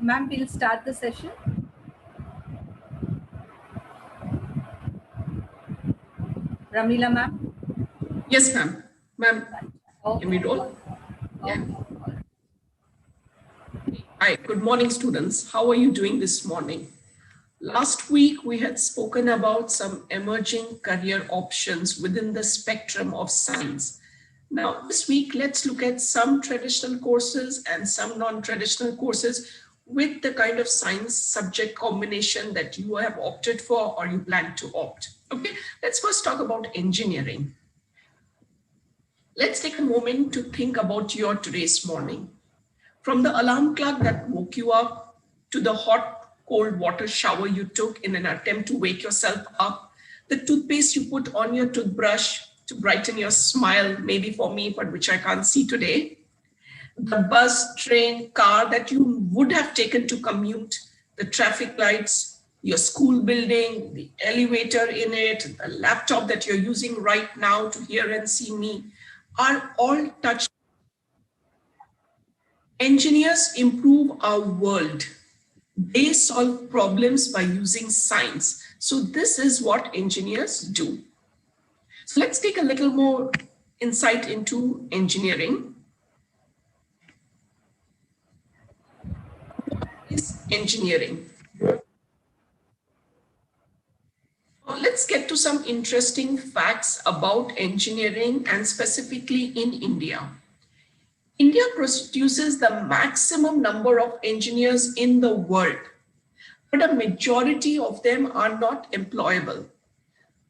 Ma'am, we'll start the session. Ramila ma'am? Yes, ma'am. Ma'am, Okay. can we roll? Yeah. Okay. Hi, good morning, students. How are you doing this morning? Last week, we had spoken about some emerging career options within the spectrum of science. Now, this week, let's look at some traditional courses and some non-traditional courses with the kind of science subject combination that you have opted for or you plan to opt. Okay, let's first talk about engineering. Let's take a moment to think about your today's morning. From the alarm clock that woke you up to the hot, cold water shower you took in an attempt to wake yourself up, the toothpaste you put on your toothbrush to brighten your smile, maybe for me, but which I can't see today, the bus, train, car that you would have taken to commute, the traffic lights, your school building, the elevator in it, the laptop that you're using right now to hear and see me, are all touched. Engineers improve our world. They solve problems by using science. So this is what engineers do. So let's take a little more insight into engineering. What is engineering? Let's get to some interesting facts about engineering and specifically in India. India produces the maximum number of engineers in the world, but a majority of them are not employable.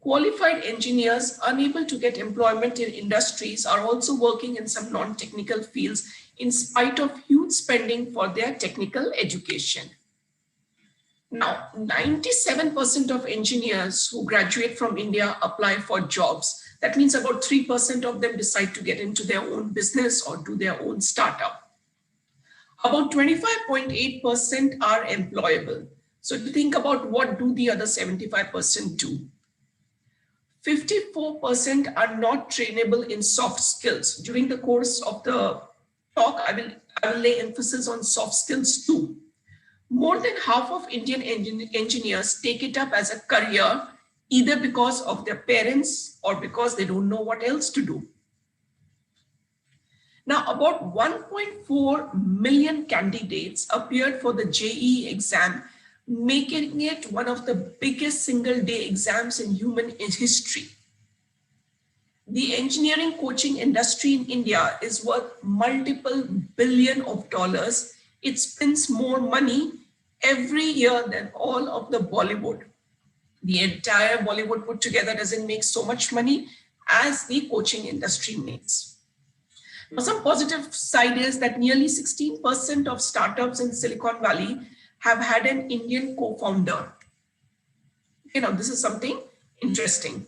Qualified engineers unable to get employment in industries are also working in some non-technical fields in spite of huge spending for their technical education. Now, 97% of engineers who graduate from India apply for jobs. That means about 3% of them decide to get into their own business or do their own startup. About 25.8% are employable. So if you think about what do the other 75% do? 54% are not trainable in soft skills. During the course of the talk, I will lay emphasis on soft skills too. More than half of Indian engineers take it up as a career, either because of their parents or because they don't know what else to do. Now, about 1.4 million candidates appeared for the JEE exam, making it one of the biggest single-day exams in human history. The engineering coaching industry in India is worth multiple billion of dollars. It spends more money every year than all of the Bollywood. The entire Bollywood put together doesn't make so much money as the coaching industry makes. Now, some positive side is that nearly 16% of startups in Silicon Valley have had an Indian co-founder. This is something interesting.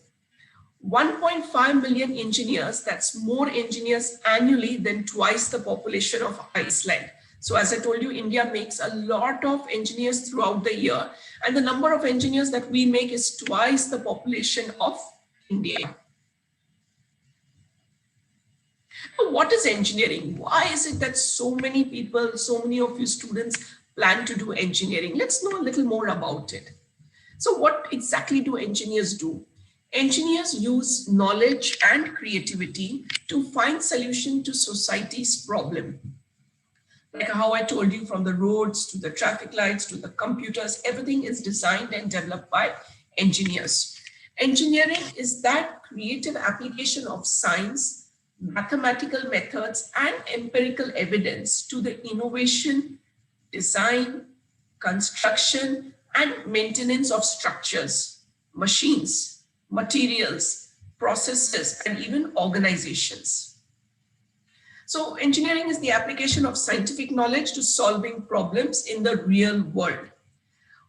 1.5 million engineers, that's more engineers annually than twice the population of Iceland. So as I told you, India makes a lot of engineers throughout the year, and the number of engineers that we make is twice the population of India. Now, what is engineering? Why is it that so many people, so many of you students plan to do engineering? Let's know a little more about it. So what exactly do engineers do? Engineers use knowledge and creativity to find solution to society's problem. Like how I told you, from the roads to the traffic lights to the computers, everything is designed and developed by engineers. Engineering is that creative application of science, mathematical methods, and empirical evidence to the innovation, design, construction, and maintenance of structures, machines, materials, processes, and even organizations. So engineering is the application of scientific knowledge to solving problems in the real world.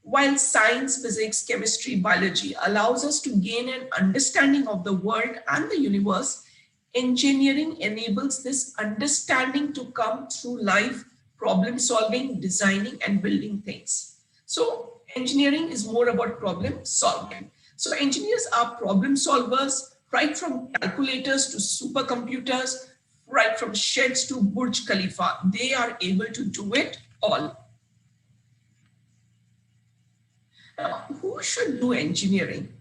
While science, physics, chemistry, biology allows us to gain an understanding of the world and the universe, engineering enables this understanding to come through life, problem solving, designing, and building things. So engineering is more about problem solving. So engineers are problem solvers, right from calculators to supercomputers, right from sheds to Burj Khalifa. They are able to do it all. Now, who should do engineering?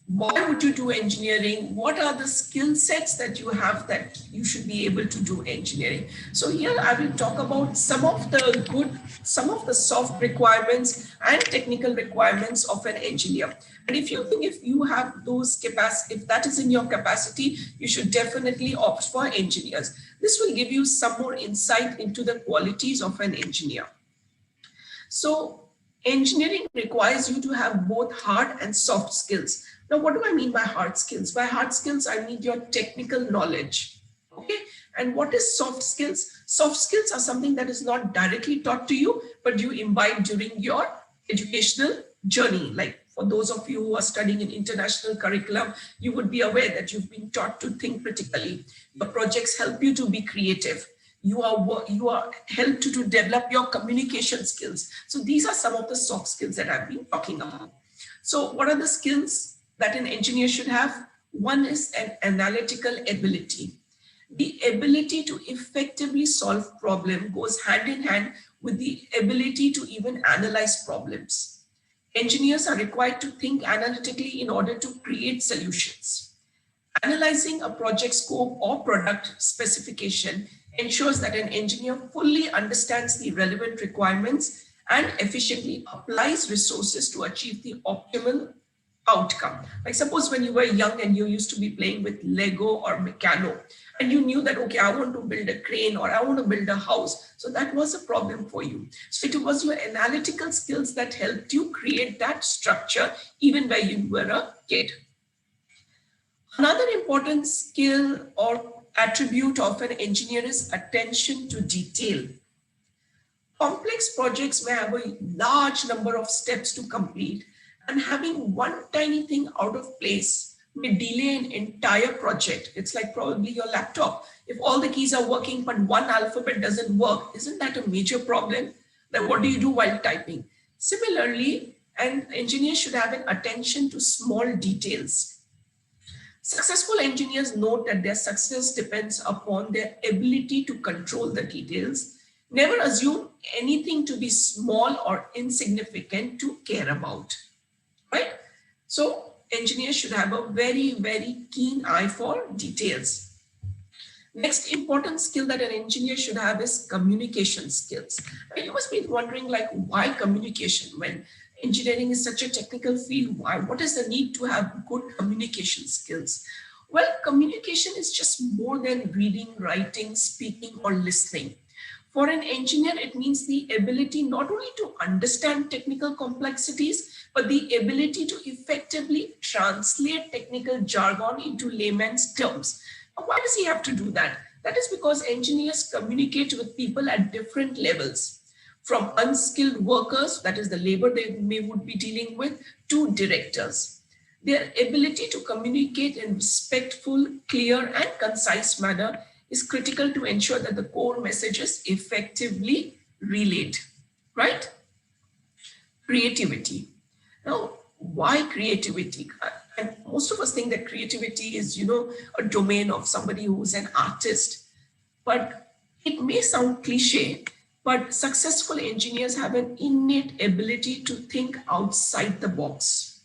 Why would you do engineering? What are the skill sets that you have that you should be able to do engineering? So here I will talk about some of the soft requirements and technical requirements of an engineer. And if you think if you have those capacity, if that is in your capacity, you should definitely opt for engineers. This will give you some more insight into the qualities of an engineer. So engineering requires you to have both hard and soft skills. Now, what do I mean by hard skills? By hard skills, I mean your technical knowledge. Okay. And what is soft skills? Soft skills are something that is not directly taught to you, but you imbibe during your educational journey. Like for those of you who are studying in international curriculum, you would be aware that you've been taught to think critically. Your projects help you to be creative. You are helped to develop your communication skills. So these are some of the soft skills that I've been talking about. So what are the skills that an engineer should have? One is an analytical ability. The ability to effectively solve problem goes hand in hand with the ability to even analyze problems. Engineers are required to think analytically in order to create solutions. Analyzing a project scope or product specification ensures that an engineer fully understands the relevant requirements and efficiently applies resources to achieve the optimal outcome. Like suppose when you were young and you used to be playing with Lego or Meccano, and you knew that, okay, I want to build a crane or I want to build a house. So that was a problem for you. So it was your analytical skills that helped you create that structure even when you were a kid. Another important skill or attribute of an engineer is attention to detail. Complex projects may have a large number of steps to complete, and having one tiny thing out of place may delay an entire project. It's like probably your laptop. If all the keys are working, but one alphabet doesn't work, isn't that a major problem? Then what do you do while typing? Similarly, an engineer should have an attention to small details. Successful engineers note that their success depends upon their ability to control the details. Never assume anything to be small or insignificant to care about, right? So engineers should have a very, very keen eye for details. Next important skill that an engineer should have is communication skills. And you must be wondering, like, why communication when engineering is such a technical field? Why? What is the need to have good communication skills? Well, communication is just more than reading, writing, speaking, or listening. For an engineer, it means the ability not only to understand technical complexities, but the ability to effectively translate technical jargon into layman's terms. Why does he have to do that? That is because engineers communicate with people at different levels, from unskilled workers, that is the labor they would be dealing with, to directors. Their ability to communicate in respectful, clear, and concise manner is critical to ensure that the core message is effectively relayed, right? Creativity. Now, why creativity? And most of us think that creativity is, a domain of somebody who's an artist. But it may sound cliche, but successful engineers have an innate ability to think outside the box.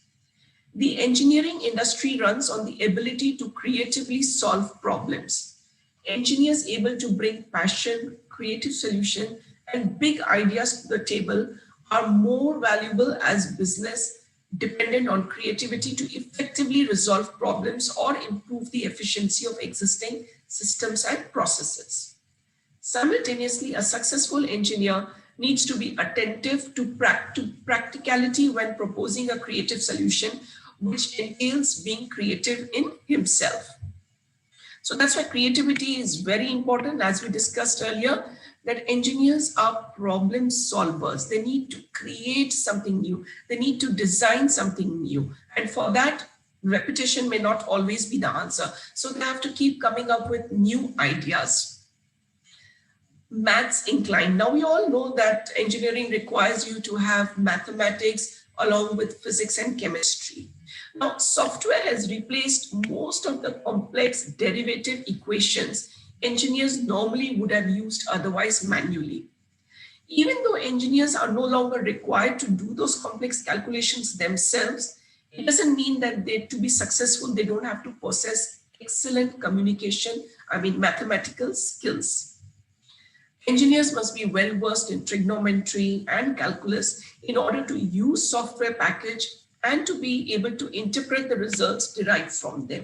The engineering industry runs on the ability to creatively solve problems. Engineers able to bring passion, creative solution, and big ideas to the table are more valuable as business dependent on creativity to effectively resolve problems or improve the efficiency of existing systems and processes. Simultaneously, a successful engineer needs to be attentive to practicality when proposing a creative solution, which entails being creative in himself. So that's why creativity is very important, as we discussed earlier, that engineers are problem solvers. They need to create something new. They need to design something new. And for that, repetition may not always be the answer. So they have to keep coming up with new ideas. Maths inclined. Now we all know that engineering requires you to have mathematics along with physics and chemistry. Now, software has replaced most of the complex derivative equations engineers normally would have used otherwise manually. Even though engineers are no longer required to do those complex calculations themselves, it doesn't mean that to be successful, they don't have to possess excellent communication, mathematical skills. Engineers must be well versed in trigonometry and calculus in order to use software package and to be able to interpret the results derived from them.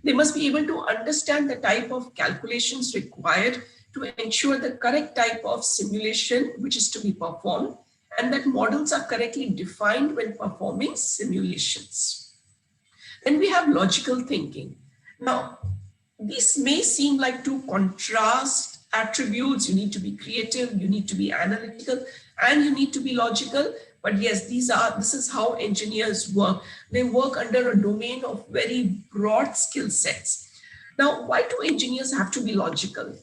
They must be able to understand the type of calculations required to ensure the correct type of simulation which is to be performed, and that models are correctly defined when performing simulations. Then we have logical thinking. Now, these may seem like two contrast attributes. You need to be creative, you need to be analytical, and you need to be logical. But yes, this is how engineers work. They work under a domain of very broad skill sets. Now, why do engineers have to be logical?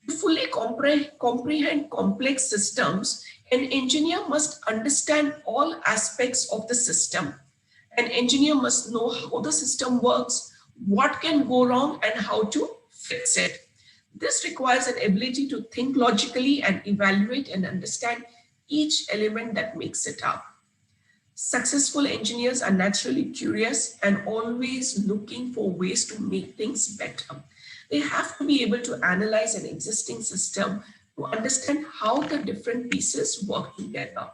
To fully comprehend complex systems, an engineer must understand all aspects of the system. An engineer must know how the system works, what can go wrong, and how to fix it. This requires an ability to think logically and evaluate and understand each element that makes it up. Successful engineers are naturally curious and always looking for ways to make things better. They have to be able to analyze an existing system to understand how the different pieces work together.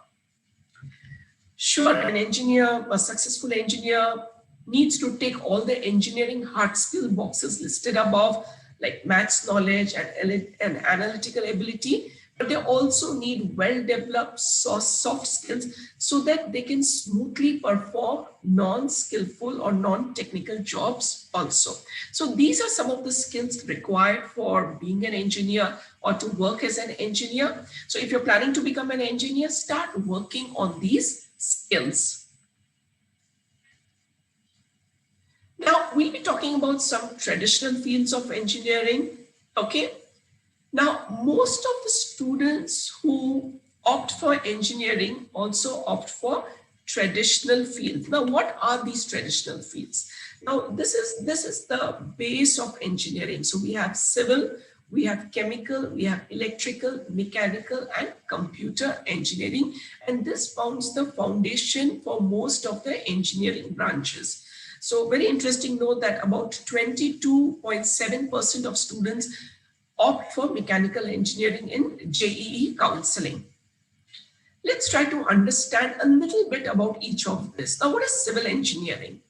Sure, a successful engineer needs to take all the engineering hard skill boxes listed above, like maths knowledge and analytical ability, but they also need well-developed soft skills so that they can smoothly perform non-skillful or non-technical jobs also. So these are some of the skills required for being an engineer or to work as an engineer. So if you're planning to become an engineer, start working on these skills. Now, we'll be talking about some traditional fields of engineering, okay? Now, most of the students who opt for engineering also opt for traditional fields. Now, what are these traditional fields? Now, this is the base of engineering. So we have civil, we have chemical, we have electrical, mechanical, and computer engineering. And this forms the foundation for most of the engineering branches. So very interesting note that about 22.7% of students opt for mechanical engineering in JEE counseling. Let's try to understand a little bit about each of this. Now, what is civil engineering?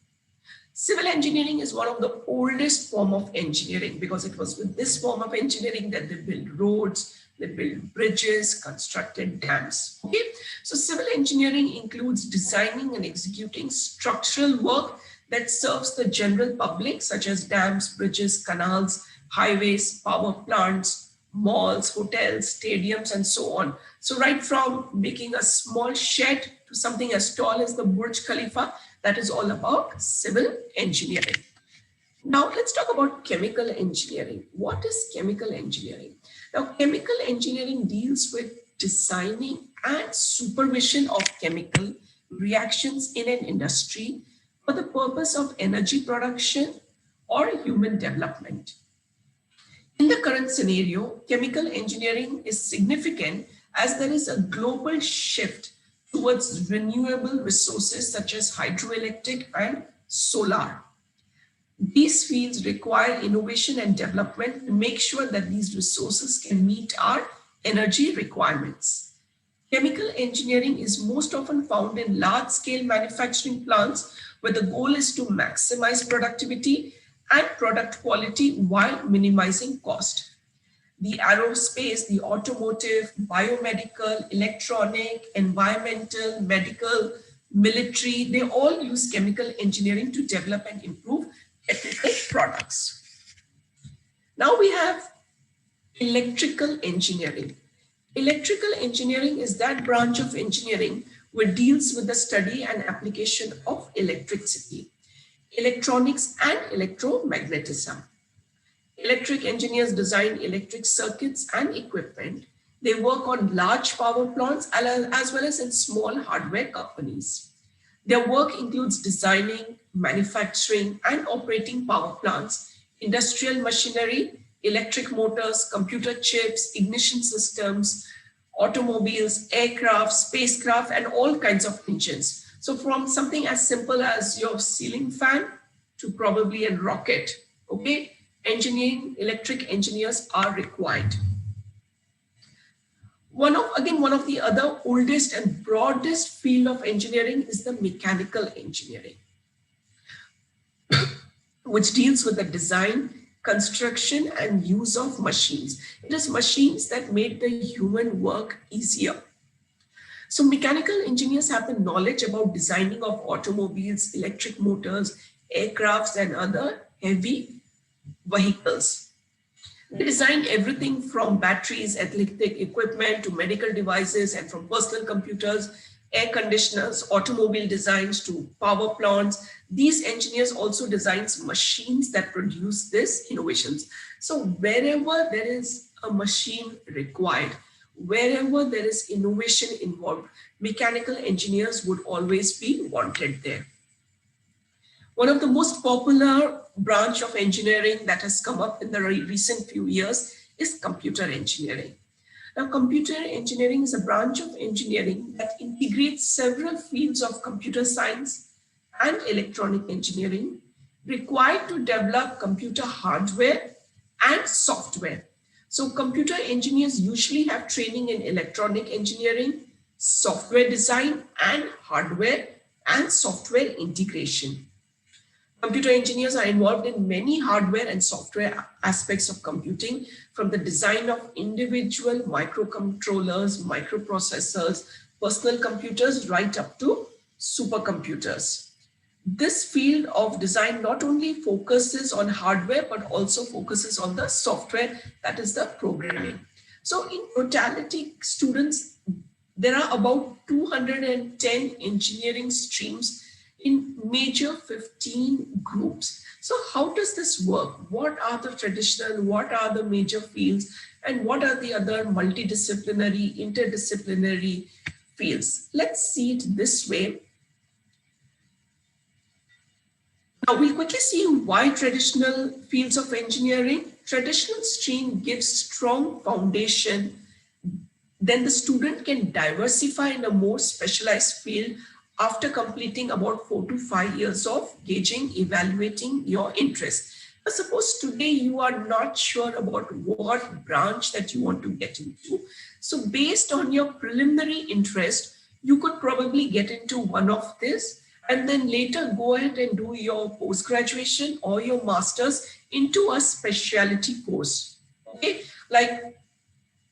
Civil engineering is one of the oldest form of engineering because it was with this form of engineering that they built roads, they built bridges, constructed dams. Okay, so civil engineering includes designing and executing structural work that serves the general public, such as dams, bridges, canals, highways, power plants, malls, hotels, stadiums, and so on. So right from making a small shed to something as tall as the Burj Khalifa, that is all about civil engineering. Now let's talk about chemical engineering. What is chemical engineering? Now, chemical engineering deals with designing and supervision of chemical reactions in an industry for the purpose of energy production or human development. In the current scenario, chemical engineering is significant as there is a global shift towards renewable resources such as hydroelectric and solar. These fields require innovation and development to make sure that these resources can meet our energy requirements. Chemical engineering is most often found in large-scale manufacturing plants where the goal is to maximize productivity and product quality while minimizing cost. The aerospace, the automotive, biomedical, electronic, environmental, medical, military, they all use chemical engineering to develop and improve technical products. Now we have electrical engineering. Electrical engineering is that branch of engineering which deals with the study and application of electricity, electronics, and electromagnetism. Electric engineers design electric circuits and equipment. They work on large power plants as well as in small hardware companies. Their work includes designing, manufacturing, and operating power plants, industrial machinery, electric motors, computer chips, ignition systems, automobiles, aircraft, spacecraft, and all kinds of engines. So from something as simple as your ceiling fan to probably a rocket, okay? Engineering, electric engineers are required. One of the other oldest and broadest field of engineering is the mechanical engineering, which deals with the design, construction, and use of machines. It is machines that made the human work easier. So mechanical engineers have the knowledge about designing of automobiles, electric motors, aircrafts, and other heavy vehicles. They design everything from batteries, athletic equipment to medical devices, and from personal computers, air conditioners, automobile designs to power plants. These engineers also design machines that produce these innovations. So wherever there is a machine required, wherever there is innovation involved, mechanical engineers would always be wanted there. One of the most popular branch of engineering that has come up in the recent few years is computer engineering. Now, computer engineering is a branch of engineering that integrates several fields of computer science and electronic engineering required to develop computer hardware and software. So computer engineers usually have training in electronic engineering, software design, and hardware and software integration. Computer engineers are involved in many hardware and software aspects of computing, from the design of individual microcontrollers, microprocessors, personal computers, right up to supercomputers. This field of design not only focuses on hardware, but also focuses on the software, that is the programming. So in totality, students, there are about 210 engineering streams in major 15 groups. So how does this work? What are the traditional, what are the major fields, and what are the other multidisciplinary, interdisciplinary fields? Let's see it this way. Now we'll quickly see why traditional fields of engineering. Traditional stream gives strong foundation. Then the student can diversify in a more specialized field after completing about 4 to 5 years of gauging, evaluating your interest. But suppose today you are not sure about what branch that you want to get into. So based on your preliminary interest, you could probably get into one of this and then later go ahead and do your post-graduation or your master's into a specialty course. Okay, like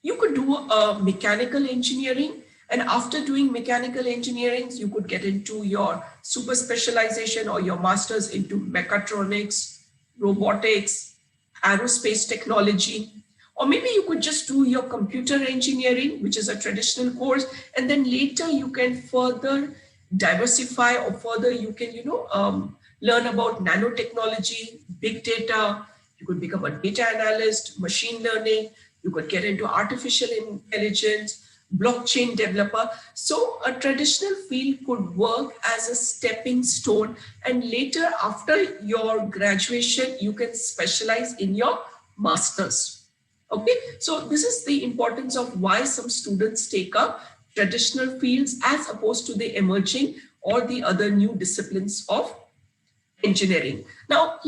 you could do a mechanical engineering, and after doing mechanical engineering, you could get into your super specialization or your master's into mechatronics, robotics, aerospace technology. Or maybe you could just do your computer engineering, which is a traditional course, and then later you can further diversify, or further you can, learn about nanotechnology, big data. You could become a data analyst, machine learning. You could get into artificial intelligence, blockchain developer. So a traditional field could work as a stepping stone, and later after your graduation, you can specialize in your master's. Okay, so this is the importance of why some students take up traditional fields as opposed to the emerging or the other new disciplines of engineering. Now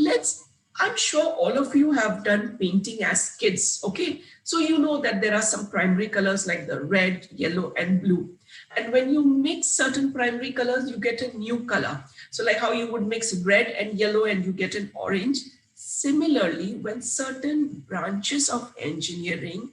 I'm sure all of you have done painting as kids, okay? So you know that there are some primary colors like the red, yellow, and blue. And when you mix certain primary colors, you get a new color. So like how you would mix red and yellow and you get an orange. Similarly, when certain branches of engineering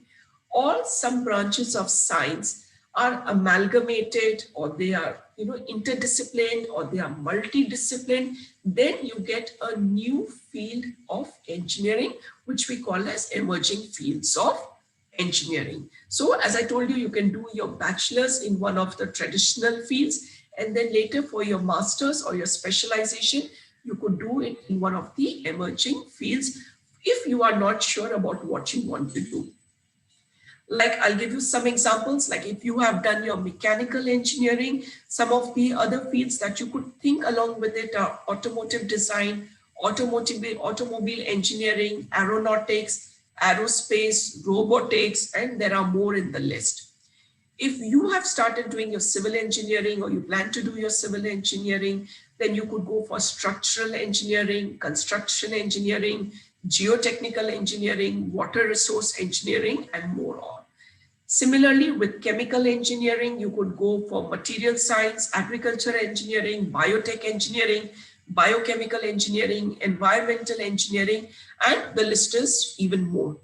or some branches of science are amalgamated, or they are interdisciplined, or they are multidisciplined, then you get a new field of engineering, which we call as emerging fields of engineering. So as I told you, you can do your bachelor's in one of the traditional fields, and then later for your master's or your specialization, you could do it in one of the emerging fields if you are not sure about what you want to do. Like I'll give you some examples, like if you have done your mechanical engineering, some of the other fields that you could think along with it are automotive design, automobile engineering, aeronautics, aerospace, robotics, and there are more in the list. If you have started doing your civil engineering or you plan to do your civil engineering, then you could go for structural engineering, construction engineering, geotechnical engineering, water resource engineering, and more on. Similarly, with chemical engineering, you could go for material science, agriculture engineering, biotech engineering, biochemical engineering, environmental engineering, and the list is even more.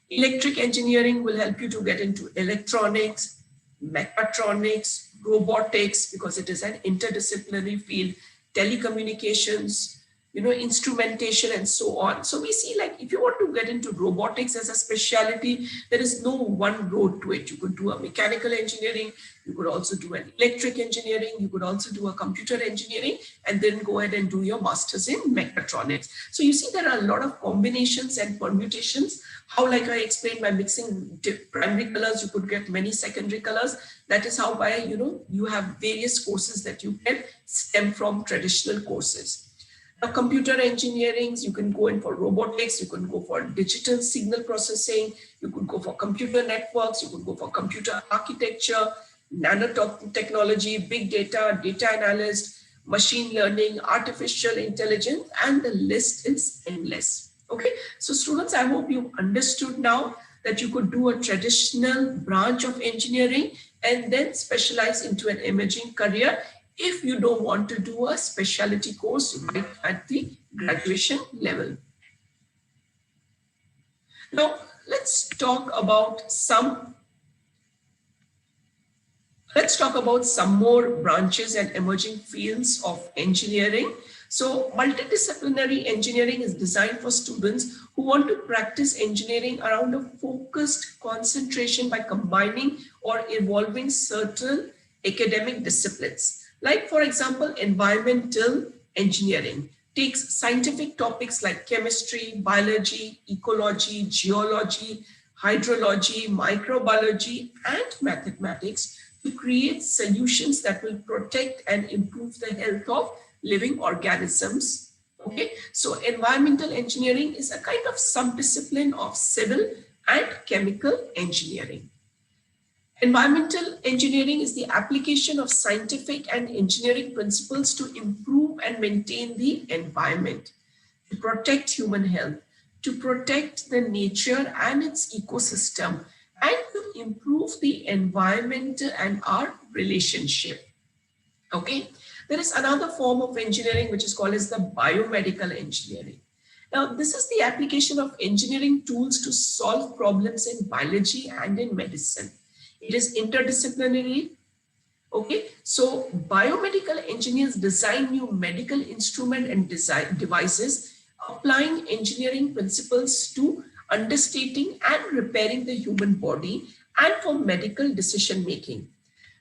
Electric engineering will help you to get into electronics, mechatronics, robotics, because it is an interdisciplinary field, telecommunications, instrumentation and so on. So we see, like, if you want to get into robotics as a specialty, there is no one road to it. You could do a mechanical engineering, you could also do an electric engineering, you could also do a computer engineering, and then go ahead and do your master's in mechatronics. So you see there are a lot of combinations and permutations. How, like I explained, by mixing primary colors, you could get many secondary colors. That is how by, you have various courses that you can stem from traditional courses. Now, computer engineering, you can go in for robotics, you can go for digital signal processing, you could go for computer networks, you could go for computer architecture, nanotechnology, big data, data analyst, machine learning, artificial intelligence, and the list is endless. Okay, so students, I hope you understood now that you could do a traditional branch of engineering and then specialize into an emerging career if you don't want to do a specialty course right at the graduation level. Now, let's talk about some more branches and emerging fields of engineering. So multidisciplinary engineering is designed for students who want to practice engineering around a focused concentration by combining or evolving certain academic disciplines. Like, for example, environmental engineering takes scientific topics like chemistry, biology, ecology, geology, hydrology, microbiology, and mathematics to create solutions that will protect and improve the health of living organisms. Okay, so environmental engineering is a kind of subdiscipline of civil and chemical engineering. Environmental engineering is the application of scientific and engineering principles to improve and maintain the environment, to protect human health, to protect the nature and its ecosystem, and to improve the environment and our relationship. Okay, there is another form of engineering which is called as the biomedical engineering. Now, this is the application of engineering tools to solve problems in biology and in medicine. It is interdisciplinary. Okay, so biomedical engineers design new medical instrument and devices, applying engineering principles to understanding and repairing the human body and for medical decision making.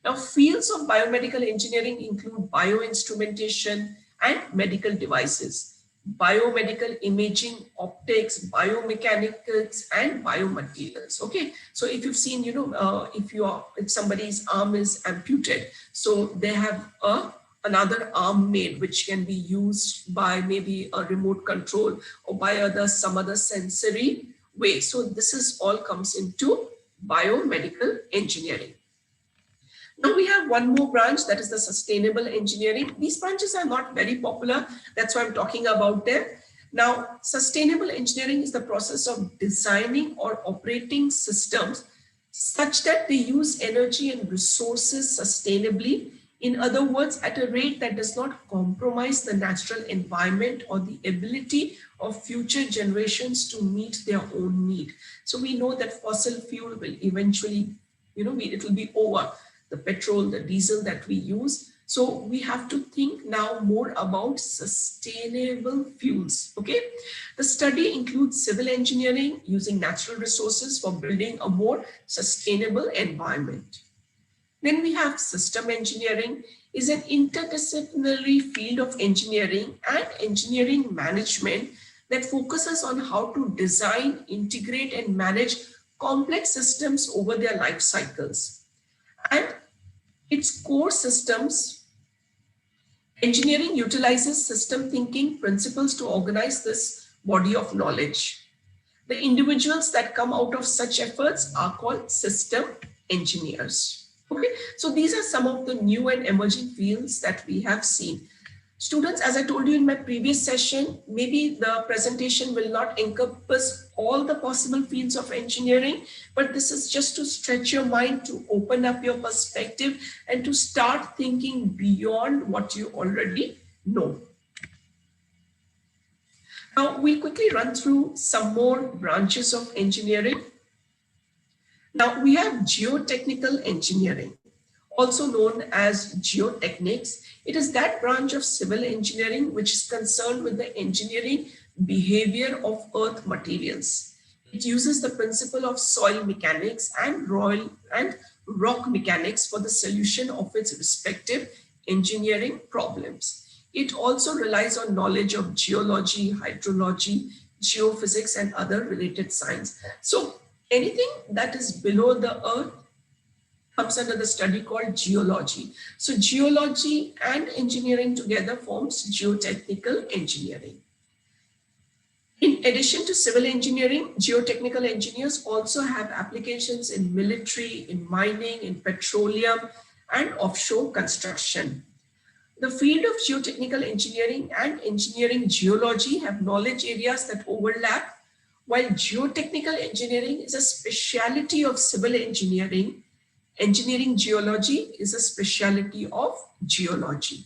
Now, fields of biomedical engineering include bioinstrumentation and medical devices, biomedical imaging, optics, biomechanics, and biomaterials. Okay, so if you've seen, if somebody's arm is amputated, so they have another arm made which can be used by maybe a remote control or by some other sensory way. So this is all comes into biomedical engineering. Now we have one more branch, that is the sustainable engineering. These branches are not very popular. That's why I'm talking about them. Now, sustainable engineering is the process of designing or operating systems such that they use energy and resources sustainably. In other words, at a rate that does not compromise the natural environment or the ability of future generations to meet their own need. So we know that fossil fuel will eventually, it will be over. The petrol, the diesel that we use. So we have to think now more about sustainable fuels. Okay, the study includes civil engineering using natural resources for building a more sustainable environment. Then we have system engineering, is an interdisciplinary field of engineering and engineering management that focuses on how to design, integrate, and manage complex systems over their life cycles. And its core systems, engineering utilizes system thinking principles to organize this body of knowledge. The individuals that come out of such efforts are called system engineers. Okay, so these are some of the new and emerging fields that we have seen. Students, as I told you in my previous session, maybe the presentation will not encompass all the possible fields of engineering, but this is just to stretch your mind, to open up your perspective, and to start thinking beyond what you already know. Now, we'll quickly run through some more branches of engineering. Now, we have geotechnical engineering, also known as geotechnics. It is that branch of civil engineering which is concerned with the engineering behavior of earth materials. It uses the principle of soil mechanics and rock mechanics for the solution of its respective engineering problems. It also relies on knowledge of geology, hydrology, geophysics, and other related science. So anything that is below the earth comes under the study called geology. So geology and engineering together forms geotechnical engineering. In addition to civil engineering, geotechnical engineers also have applications in military, in mining, in petroleum, and offshore construction. The field of geotechnical engineering and engineering geology have knowledge areas that overlap, while geotechnical engineering is a specialty of civil engineering. Engineering geology is a specialty of geology.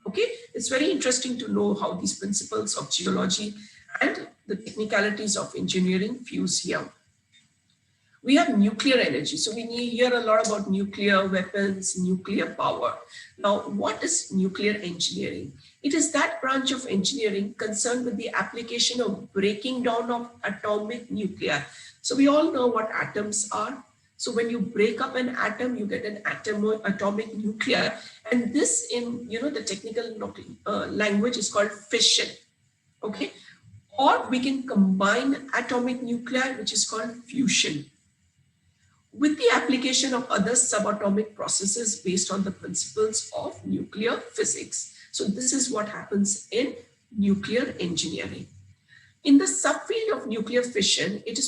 Okay, it's very interesting to know how these principles of geology and the technicalities of engineering fuse here. We have nuclear energy. So we hear a lot about nuclear weapons, nuclear power. Now, what is nuclear engineering? It is that branch of engineering concerned with the application of breaking down of atomic nuclei. So we all know what atoms are. So when you break up an atom, you get an atomic nuclear. And this in the technical language is called fission. Okay. Or we can combine atomic nuclei, which is called fusion, with the application of other subatomic processes based on the principles of nuclear physics. So this is what happens in nuclear engineering. In the subfield of nuclear fission, it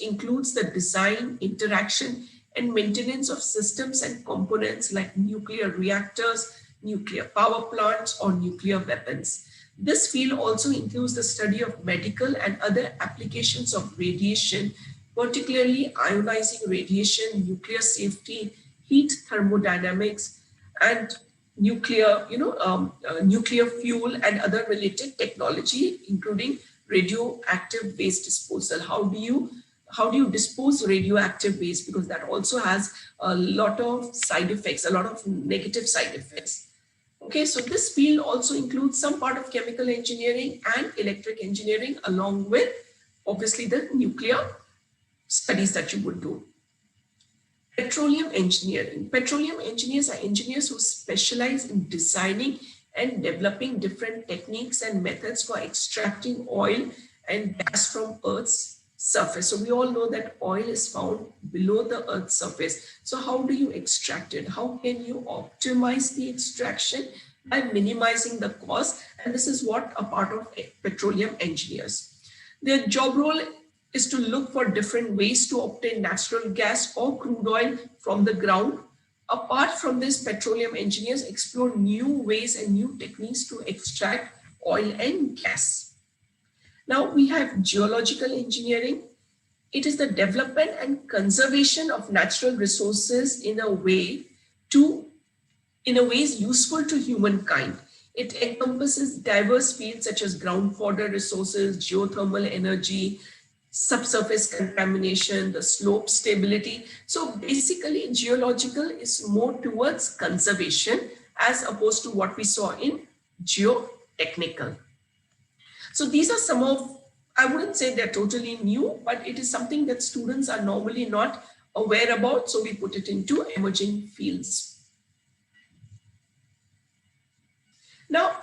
includes the design, interaction, and maintenance of systems and components like nuclear reactors, nuclear power plants, or nuclear weapons. This field also includes the study of medical and other applications of radiation, particularly ionizing radiation, nuclear safety, heat thermodynamics, and nuclear fuel and other related technology, including radioactive waste disposal. How do you dispose radioactive waste? Because that also has a lot of side effects, a lot of negative side effects. Okay, so this field also includes some part of chemical engineering and electric engineering, along with obviously the nuclear studies that you would do. Petroleum engineering. Petroleum engineers are engineers who specialize in designing and developing different techniques and methods for extracting oil and gas from Earth's surface. So we all know that oil is found below the Earth's surface. So how do you extract it? How can you optimize the extraction? By minimizing the cost. And this is what a part of petroleum engineers. Their job role is to look for different ways to obtain natural gas or crude oil from the ground. Apart from this, petroleum engineers explore new ways and new techniques to extract oil and gas. Now we have geological engineering. It is the development and conservation of natural resources in a way is useful to humankind. It encompasses diverse fields such as groundwater resources, geothermal energy, subsurface contamination, the slope stability. So basically geological is more towards conservation as opposed to what we saw in geotechnical. So these are some of, I wouldn't say they're totally new, but it is something that students are normally not aware about. So we put it into emerging fields. Now,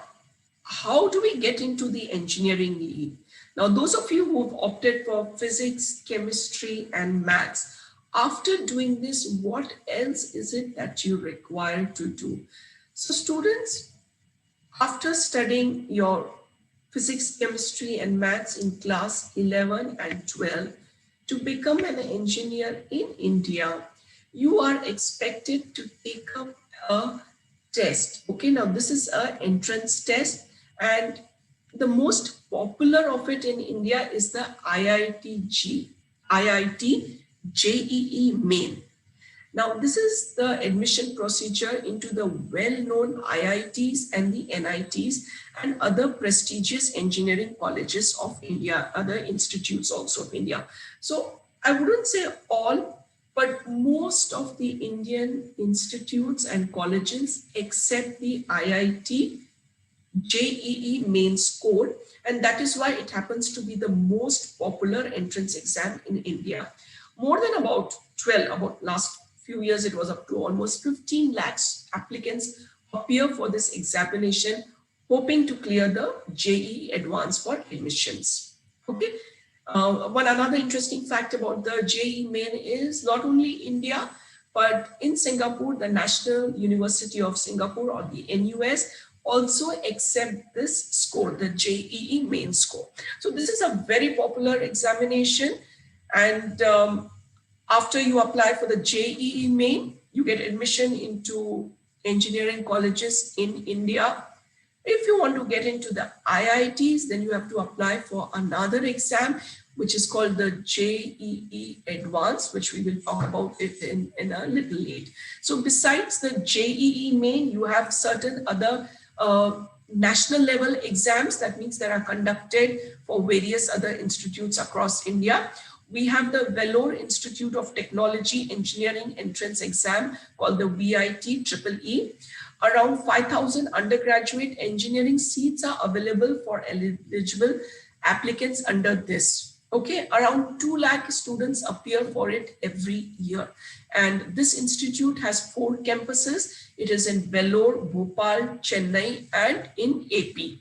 how do we get into the engineering lead? Now, those of you who've opted for physics, chemistry, and maths, after doing this, what else is it that you require to do? So students, after studying your physics, chemistry, and maths in class 11 and 12, to become an engineer in India, you are expected to take up a test. Okay, now this is an entrance test, and the most popular of it in India is the IIT JEE Main. Now, this is the admission procedure into the well-known IITs and the NITs and other prestigious engineering colleges of India, other institutes also of India. So I wouldn't say all, but most of the Indian institutes and colleges except the IIT JEE Mains code, and that is why it happens to be the most popular entrance exam in India. More than about last few years, it was up to almost 15 lakhs applicants appear for this examination, hoping to clear the JEE Advance for admissions. Okay. One another interesting fact about the JEE Main is not only India, but in Singapore, the National University of Singapore, or the NUS, also accept this score, the JEE Main score. So this is a very popular examination, and after you apply for the JEE Main, you get admission into engineering colleges in India. If you want to get into the IITs, then you have to apply for another exam, which is called the JEE Advance, which we will talk about it in a little late. So besides the JEE Main, you have certain other national level exams. That means that are conducted for various other institutes across India. We have the Vellore Institute of Technology Engineering Entrance Exam called the VIT EEE. Around 5,000 undergraduate engineering seats are available for eligible applicants under this. Okay, around 2 lakh students appear for it every year. And this institute has 4 campuses. It is in Vellore, Bhopal, Chennai, and in AP.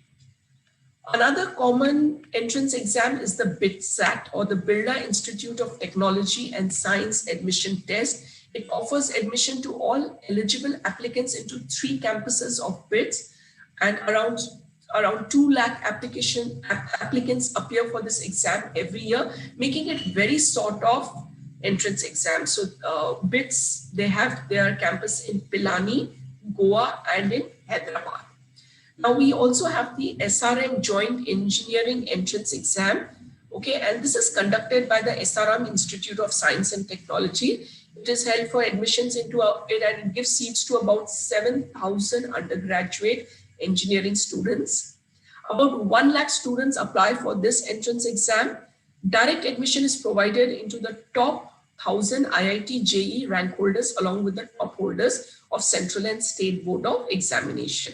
Another common entrance exam is the BITSAT, or the Birla Institute of Technology and Science Admission Test. It offers admission to all eligible applicants into 3 campuses of BITS, and around 2 lakh applicants appear for this exam every year, making it very sort of entrance exam. So BITS, they have their campus in Pilani, Goa, and in Hyderabad. Now we also have the SRM Joint Engineering Entrance Exam. Okay, and this is conducted by the SRM Institute of Science and Technology. It is held for admissions into it, and it gives seats to about 7,000 undergraduate engineering students. About 1 lakh students apply for this entrance exam. Direct admission is provided into the top 1,000 IIT JEE rank holders, along with the top holders of Central and State Board of Examination.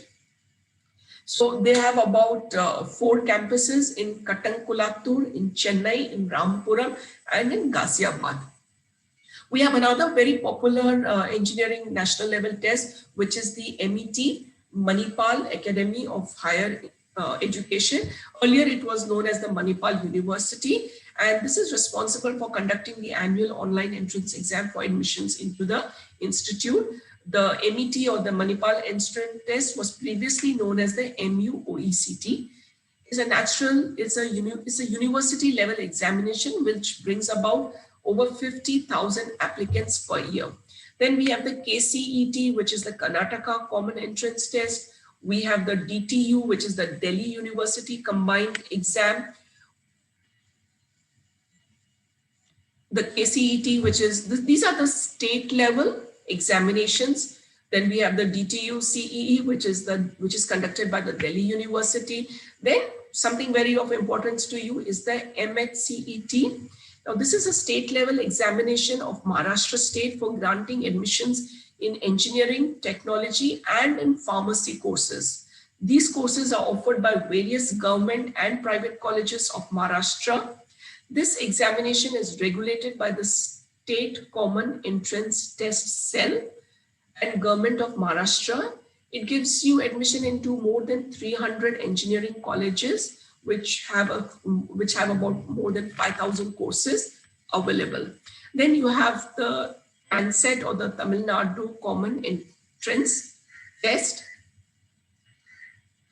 So they have about 4 campuses in Kattankulathur, in Chennai, in Rampuram, and in Ghaziabad. We have another very popular engineering national level test, which is the MET, Manipal Academy of Higher Education. Earlier, it was known as the Manipal University, and this is responsible for conducting the annual online entrance exam for admissions into the institute. The MET, or the Manipal Entrance Test, was previously known as the MUOECT. It's a university level examination which brings about over 50,000 applicants per year. Then we have the KCET, which is the Karnataka Common Entrance Test. We have the DTU, which is the Delhi University Combined Exam. The KCET, which is, these are the state level examinations. Then we have the DTU CEE, which is conducted by the Delhi University. Then something very of importance to you is the MHCET. Now this is a state level examination of Maharashtra state for granting admissions in engineering, technology, and in pharmacy courses. These courses are offered by various government and private colleges of Maharashtra. This examination is regulated by the State Common Entrance Test Cell and Government of Maharashtra. It gives you admission into more than 300 engineering colleges, which have about more than 5,000 courses available. Then you have the ANSET, or the Tamil Nadu Common Entrance Test.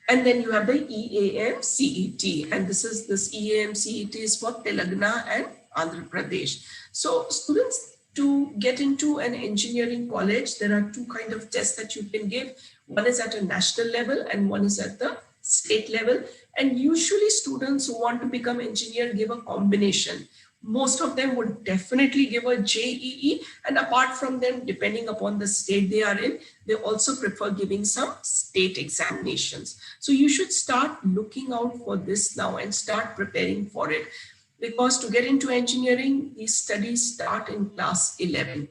And then you have the EAM-CET, and this EAM-CET is for Telangana and Andhra Pradesh. So students, to get into an engineering college, there are two kinds of tests that you can give. One is at a national level and one is at the state level. And usually students who want to become engineer give a combination. Most of them would definitely give a JEE, and apart from them, depending upon the state they are in, they also prefer giving some state examinations. So you should start looking out for this now and start preparing for it, because to get into engineering, these studies start in class 11.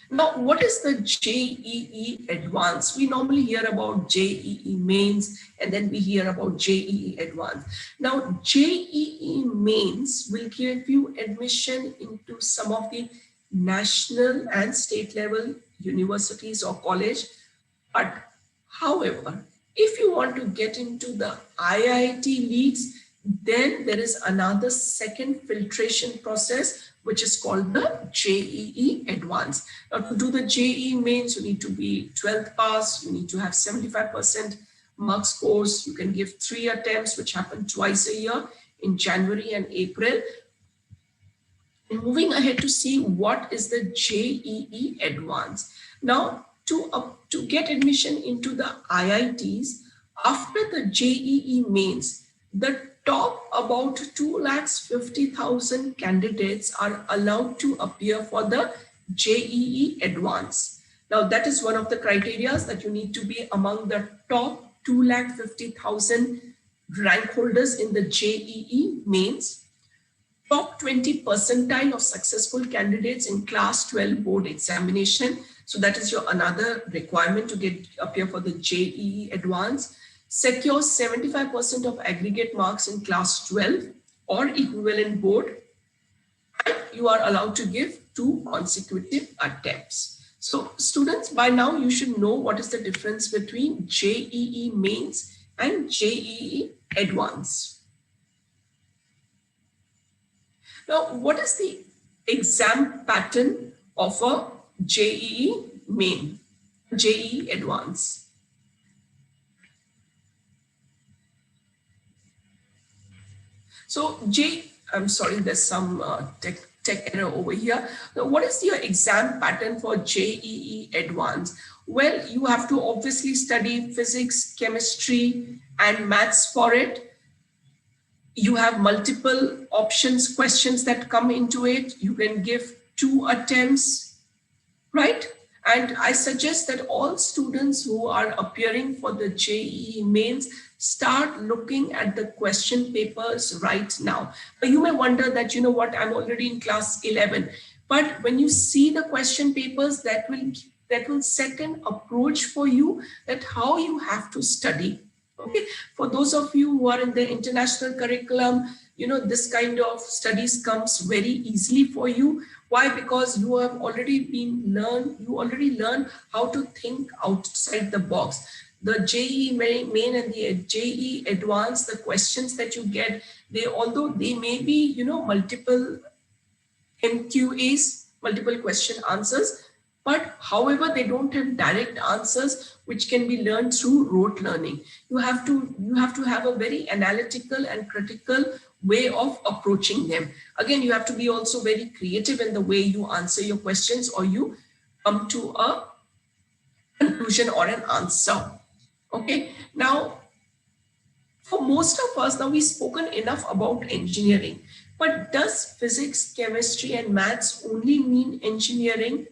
Now, what is the JEE Advance? We normally hear about JEE Mains and then we hear about JEE Advance. Now, JEE Mains will give you admission into some of the national and state level universities or college. But however, if you want to get into the IIT leads, then there is another second filtration process, which is called the JEE Advance. Now, to do the JEE Mains, you need to be 12th pass, you need to have 75% mark scores, you can give 3 attempts, which happen twice a year in January and April. And moving ahead to see what is the JEE Advance. Now, to get admission into the IITs, after the JEE Mains, the top about 250,000 candidates are allowed to appear for the JEE Advance. Now, that is one of the criteria, that you need to be among the top 250,000 rank holders in the JEE Mains, top 20 percentile of successful candidates in class 12 board examination. So that is your another requirement to appear for the JEE Advance. Secure 75% of aggregate marks in class 12 or equivalent board. And you are allowed to give 2 consecutive attempts. So students, by now you should know what is the difference between JEE Mains and JEE Advance. Now, what is the exam pattern of a JEE Main, JEE Advance? So I'm sorry, there's some tech error over here. Now, what is your exam pattern for JEE Advance? Well, you have to obviously study physics, chemistry, and maths for it. You have multiple options, questions that come into it. You can give 2 attempts, right? And I suggest that all students who are appearing for the JEE Mains start looking at the question papers right now. You may wonder that, you know what, I'm already in class 11. But when you see the question papers, that will set an approach for you that how you have to study. Okay, for those of you who are in the international curriculum, you know, this kind of studies comes very easily for you. Why? Because you have already learned how to think outside the box. The JEE Main and the JEE Advance, the questions that you get, although they may be, you know, multiple MQAs, multiple question answers, but however, they don't have direct answers which can be learned through rote learning. You have to have a very analytical and critical way of approaching them. Again, you have to be also very creative in the way you answer your questions, or you come to a conclusion or an answer. Okay, now for most of us, now we've spoken enough about engineering, but does physics, chemistry, and maths only mean engineering?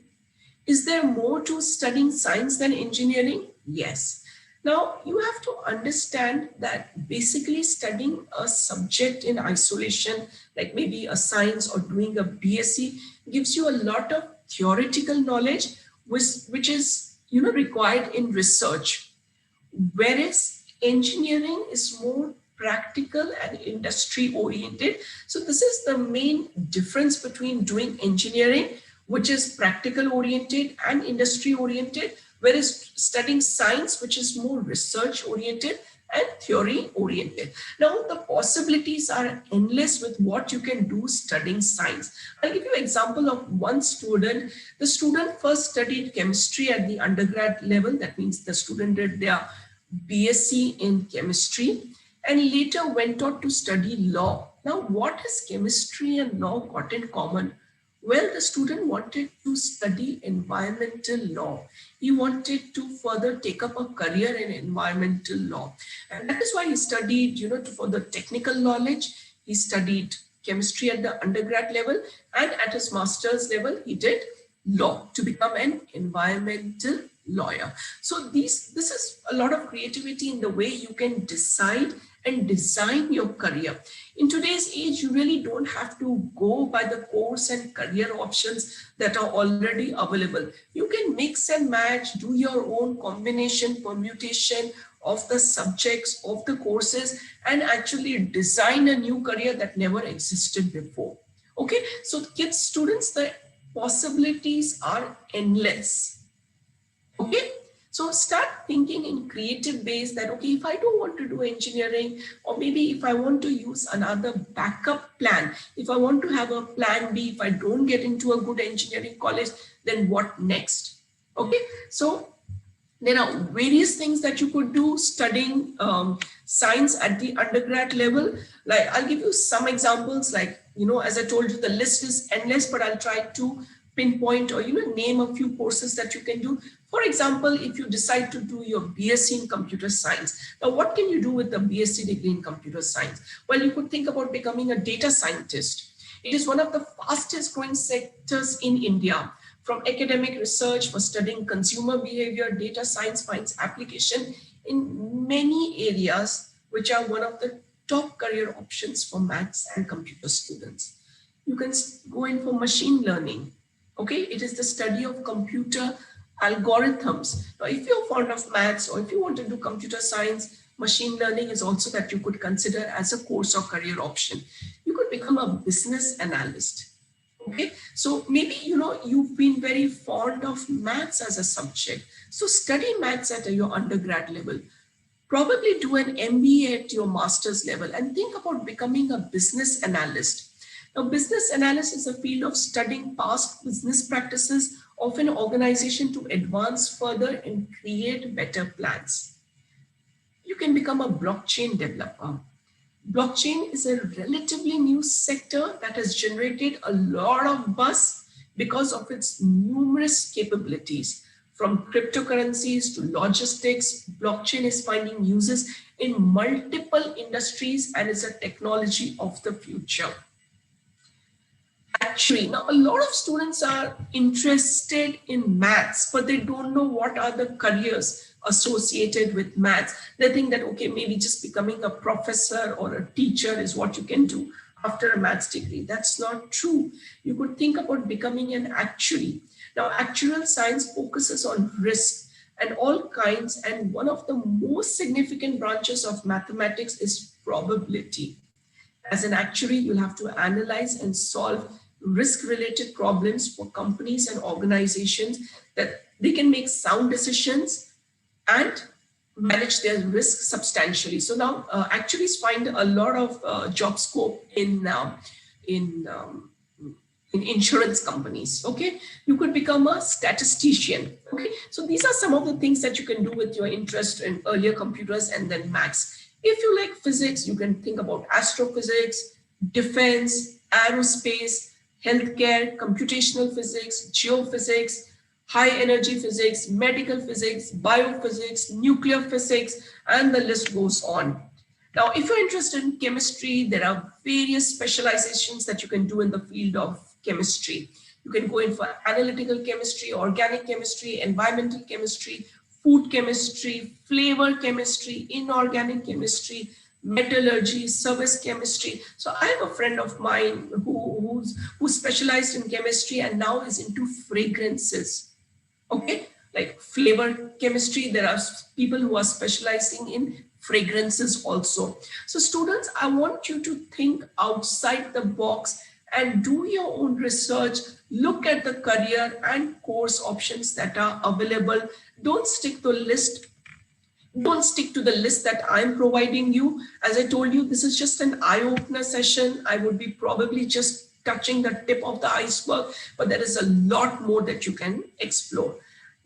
Is there more to studying science than engineering? Yes. Now, you have to understand that basically studying a subject in isolation, like maybe a science or doing a BSc, gives you a lot of theoretical knowledge, which is, you know, required in research. Whereas engineering is more practical and industry oriented. So this is the main difference between doing engineering, which is practical oriented and industry oriented, whereas studying science, which is more research oriented and theory oriented. Now, the possibilities are endless with what you can do studying science. I'll give you an example of one student. The student first studied chemistry at the undergrad level. That means the student did their BSc in chemistry and later went on to study law. Now, what has chemistry and law got in common? Well, the student wanted to study environmental law. He wanted to further take up a career in environmental law. And that is why he studied, for the technical knowledge. He studied chemistry at the undergrad level, and at his master's level, he did law to become an environmental lawyer. So this is a lot of creativity in the way you can decide and design your career. In today's age, you really don't have to go by the course and career options that are already available. You can mix and match, do your own combination, permutation of the subjects, of the courses, and actually design a new career that never existed before. Okay, so kids, students, the possibilities are endless. Okay, so start thinking in creative ways that, okay, if I don't want to do engineering, or maybe if I want to use another backup plan, if I want to have a plan B, if I don't get into a good engineering college, then what next? Okay, so there are various things that you could do studying science at the undergrad level. Like, I'll give you some examples. Like, as I told you, the list is endless, but I'll try to pinpoint or, name a few courses that you can do. For example, if you decide to do your BSc in computer science, now what can you do with the BSc degree in computer science? Well, you could think about becoming a data scientist. It is one of the fastest growing sectors in India. From academic research for studying consumer behavior, data science finds application in many areas, which are one of the top career options for maths and computer students. You can go in for machine learning. Okay, it is the study of computer algorithms. Now, if you're fond of maths or if you want to do computer science, machine learning is also that you could consider as a course or career option. You could become a business analyst. Okay, so maybe you've been very fond of maths as a subject. So study maths at your undergrad level. Probably do an MBA at your master's level and think about becoming a business analyst. Now, business analyst is a field of studying past business practices of an organization to advance further and create better plans. You can become a blockchain developer. Blockchain is a relatively new sector that has generated a lot of buzz because of its numerous capabilities. From cryptocurrencies to logistics, blockchain is finding uses in multiple industries and is a technology of the future. Actually, now a lot of students are interested in maths, but they don't know what are the careers associated with maths. They think that, okay, maybe just becoming a professor or a teacher is what you can do after a maths degree. That's not true. You could think about becoming an actuary. Now, actuarial science focuses on risk and all kinds, and one of the most significant branches of mathematics is probability. As an actuary, you'll have to analyze and solve risk-related problems for companies and organizations that they can make sound decisions and manage their risk substantially. So now actuaries find a lot of job scope in insurance companies. Okay, you could become a statistician. Okay, so these are some of the things that you can do with your interest in earlier computers and then maths. If you like physics, you can think about astrophysics, defense, aerospace, healthcare, computational physics, geophysics, high energy physics, medical physics, biophysics, nuclear physics, and the list goes on. Now, if you're interested in chemistry, there are various specializations that you can do in the field of chemistry. You can go in for analytical chemistry, organic chemistry, environmental chemistry, food chemistry, flavor chemistry, inorganic chemistry, metallurgy, service chemistry. So I have a friend of mine who specialized in chemistry and now is into fragrances. Okay, like flavor chemistry, there are people who are specializing in fragrances also. So students, I want you to think outside the box and do your own research. Look at the career and course options that are available. Don't stick to the list. Don't stick to the list that I'm providing you. As I told you, this is just an eye-opener session. I would be probably just touching the tip of the iceberg, but there is a lot more that you can explore.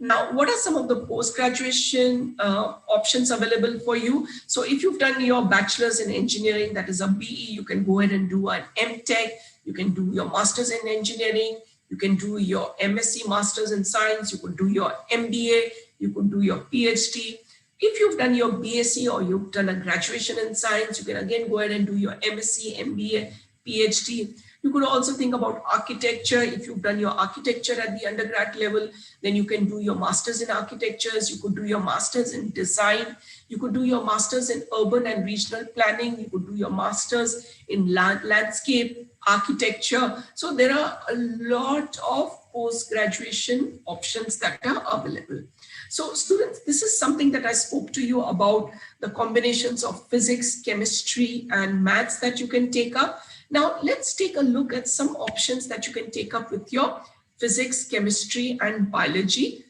Now, what are some of the post-graduation options available for you? So if you've done your bachelor's in engineering, that is a BE, you can go ahead and do an MTech, you can do your master's in engineering, you can do your MSc, master's in science, you could do your MBA, you could do your PhD. If you've done your BSc or you've done a graduation in science, you can again go ahead and do your MSc, MBA, PhD. You could also think about architecture. If you've done your architecture at the undergrad level, then you can do your master's in architectures. You could do your master's in design. You could do your master's in urban and regional planning. You could do your master's in landscape architecture. So there are a lot of post-graduation options that are available. So students, this is something that I spoke to you about, the combinations of physics, chemistry, and maths that you can take up. Now, let's take a look at some options that you can take up with your physics, chemistry, and biology,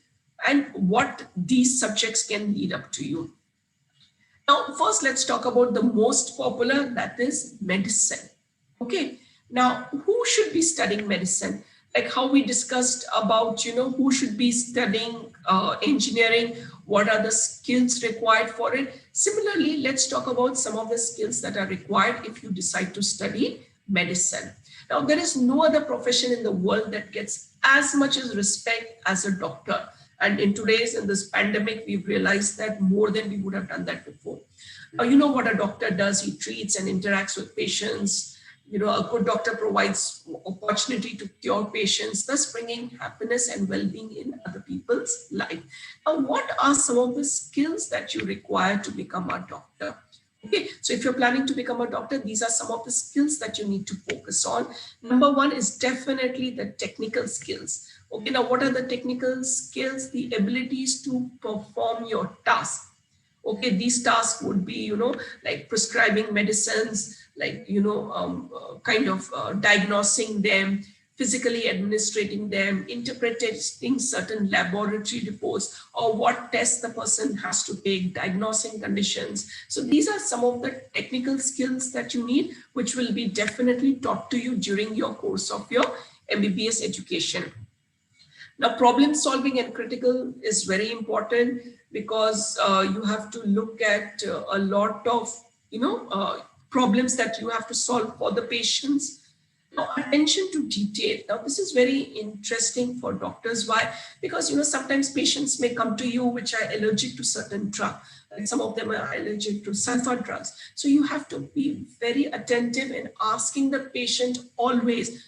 and what these subjects can lead up to you. Now, first, let's talk about the most popular, that is medicine. Okay. Now, who should be studying medicine? Like how we discussed about, who should be studying engineering, what are the skills required for it. Similarly, let's talk about some of the skills that are required if you decide to study medicine. Now, there is no other profession in the world that gets as much as respect as a doctor. And in this pandemic, we've realized that more than we would have done that before. Now, you know what a doctor does? He treats and interacts with patients. A good doctor provides opportunity to cure patients, thus bringing happiness and well-being in other people's life. Now, what are some of the skills that you require to become a doctor? Okay, so if you're planning to become a doctor, these are some of the skills that you need to focus on. Number one is definitely the technical skills. Okay, now what are the technical skills? The abilities to perform your task. Okay, these tasks would be, like prescribing medicines, like, diagnosing them, physically administrating them, interpreting certain laboratory reports, or what tests the person has to take, diagnosing conditions. So these are some of the technical skills that you need, which will be definitely taught to you during your course of your MBBS education. Now, problem solving and critical is very important because you have to look at a lot of, problems that you have to solve for the patients. Now, attention to detail. Now, this is very interesting for doctors. Why? Because, sometimes patients may come to you which are allergic to certain drugs. And some of them are allergic to sulfur drugs. So you have to be very attentive in asking the patient always.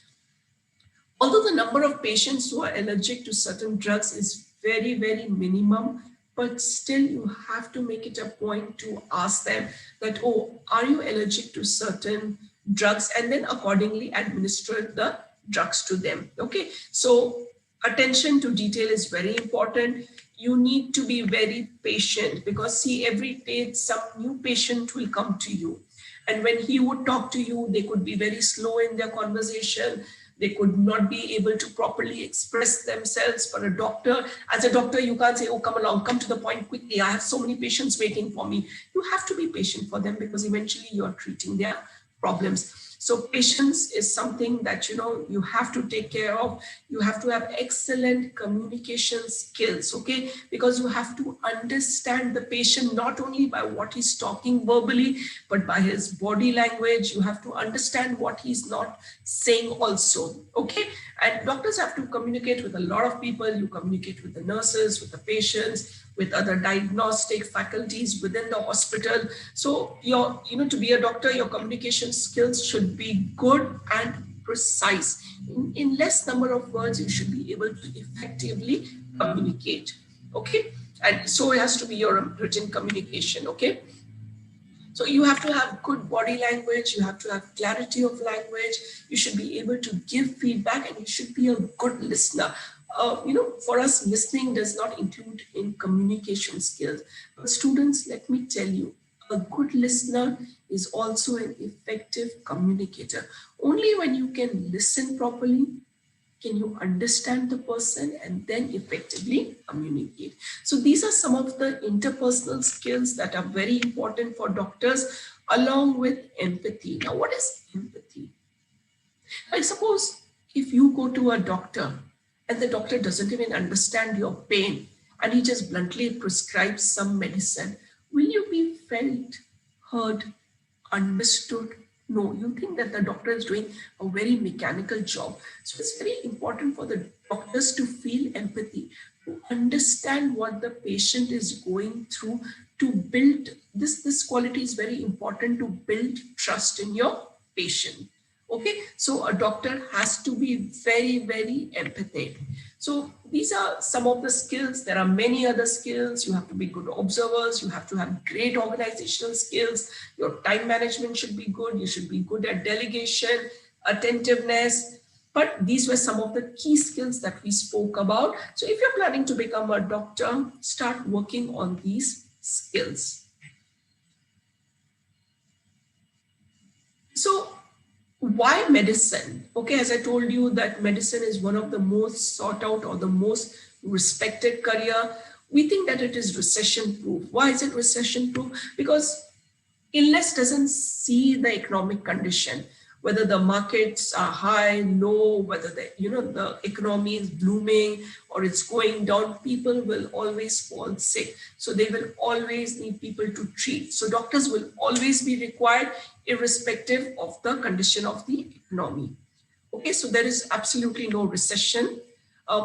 Although the number of patients who are allergic to certain drugs is very, very minimum, but still you have to make it a point to ask them that, oh, are you allergic to certain drugs? And then accordingly administer the drugs to them. Okay, so attention to detail is very important. You need to be very patient because see, every day some new patient will come to you. And when he would talk to you, they could be very slow in their conversation. They could not be able to properly express themselves. For a doctor, as a doctor, you can't say, oh, come along, come to the point quickly. I have so many patients waiting for me. You have to be patient for them because eventually you're treating their problems. So patience is something that, you have to take care of. You have to have excellent communication skills, okay? Because you have to understand the patient not only by what he's talking verbally, but by his body language. You have to understand what he's not saying also, okay? And doctors have to communicate with a lot of people. You communicate with the nurses, with the patients, with other diagnostic faculties within the hospital. So to be a doctor, your communication skills should be good and precise. In less number of words, you should be able to effectively communicate. Okay. And so it has to be your written communication. Okay. So you have to have good body language. You have to have clarity of language. You should be able to give feedback and you should be a good listener. For us, listening does not include in communication skills. But students, let me tell you, a good listener is also an effective communicator. Only when you can listen properly, can you understand the person and then effectively communicate. So these are some of the interpersonal skills that are very important for doctors, along with empathy. Now, what is empathy? I suppose if you go to a doctor and the doctor doesn't even understand your pain and he just bluntly prescribes some medicine, will you be felt, heard, understood? No, you think that the doctor is doing a very mechanical job. So it's very important for the doctors to feel empathy, to understand what the patient is going through, to build this quality is very important to build trust in your patient. Okay, so a doctor has to be very, very empathetic. So these are some of the skills. There are many other skills. You have to be good observers. You have to have great organizational skills. Your time management should be good. You should be good at delegation, attentiveness. But these were some of the key skills that we spoke about. So if you're planning to become a doctor, start working on these skills. So why medicine? Okay, as I told you that medicine is one of the most sought out or the most respected career. We think that it is recession proof. Why is it recession proof? Because illness doesn't see the economic condition, whether the markets are high, low, whether the economy is blooming or it's going down. People will always fall sick. So they will always need people to treat. So doctors will always be required irrespective of the condition of the economy. Okay, so there is absolutely no recession.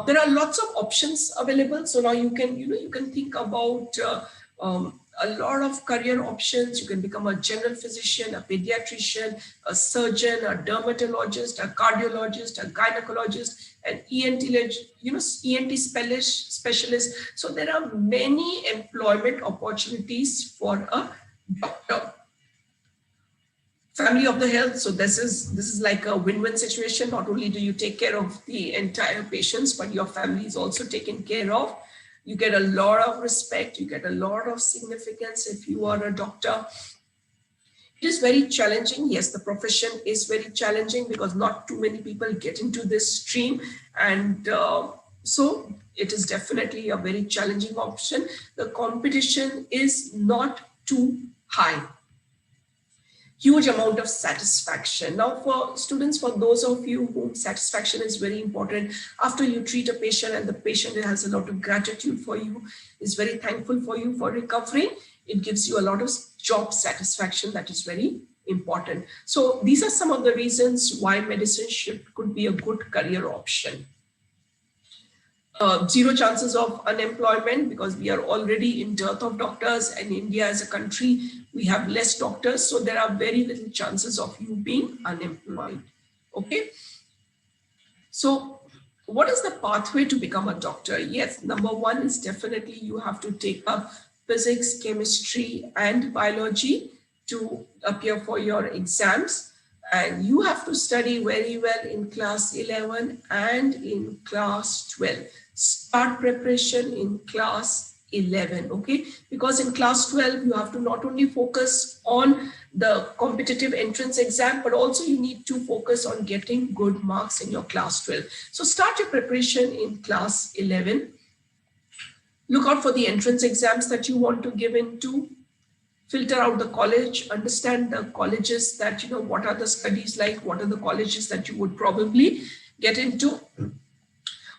There are lots of options available. So now you can think about a lot of career options. You can become a general physician, a pediatrician, a surgeon, a dermatologist, a cardiologist, a gynecologist, an ENT specialist. So there are many employment opportunities for a doctor. Family of the health. So this is like a win-win situation. Not only do you take care of the entire patients, but your family is also taken care of. You get a lot of respect. You get a lot of significance if you are a doctor. It is very challenging. Yes, the profession is very challenging because not too many people get into this stream. And so it is definitely a very challenging option. The competition is not too high. Huge amount of satisfaction. Now for students, for those of you whom satisfaction is very important, after you treat a patient and the patient has a lot of gratitude for you, is very thankful for you for recovering, it gives you a lot of job satisfaction that is very important. So these are some of the reasons why medicine could be a good career option. Zero chances of unemployment because we are already in dearth of doctors, and India as a country, we have less doctors. So there are very little chances of you being unemployed. Okay. So what is the pathway to become a doctor? Yes, number one is definitely you have to take up physics, chemistry, and biology to appear for your exams. And you have to study very well in class 11 and in class 12. Start preparation in class 11, okay? Because in class 12, you have to not only focus on the competitive entrance exam, but also you need to focus on getting good marks in your class 12. So start your preparation in class 11. Look out for the entrance exams that you want to give into. Filter out the college, understand the colleges that, what are the studies like, what are the colleges that you would probably get into.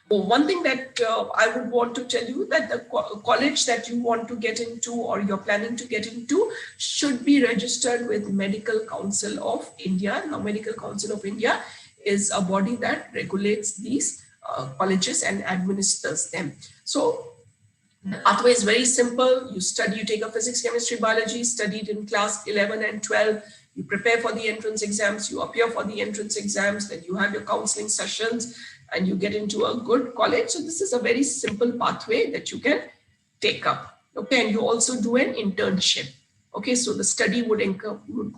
One thing that I would want to tell you that the college that you want to get into or you're planning to get into should be registered with Medical Council of India. Now, Medical Council of India is a body that regulates these colleges and administers them. So the pathway is very simple. You take a physics, chemistry, biology, studied in class 11 and 12. You prepare for the entrance exams, you appear for the entrance exams, then you have your counseling sessions and you get into a good college. So this is a very simple pathway that you can take up. Okay, and you also do an internship. Okay, so the study would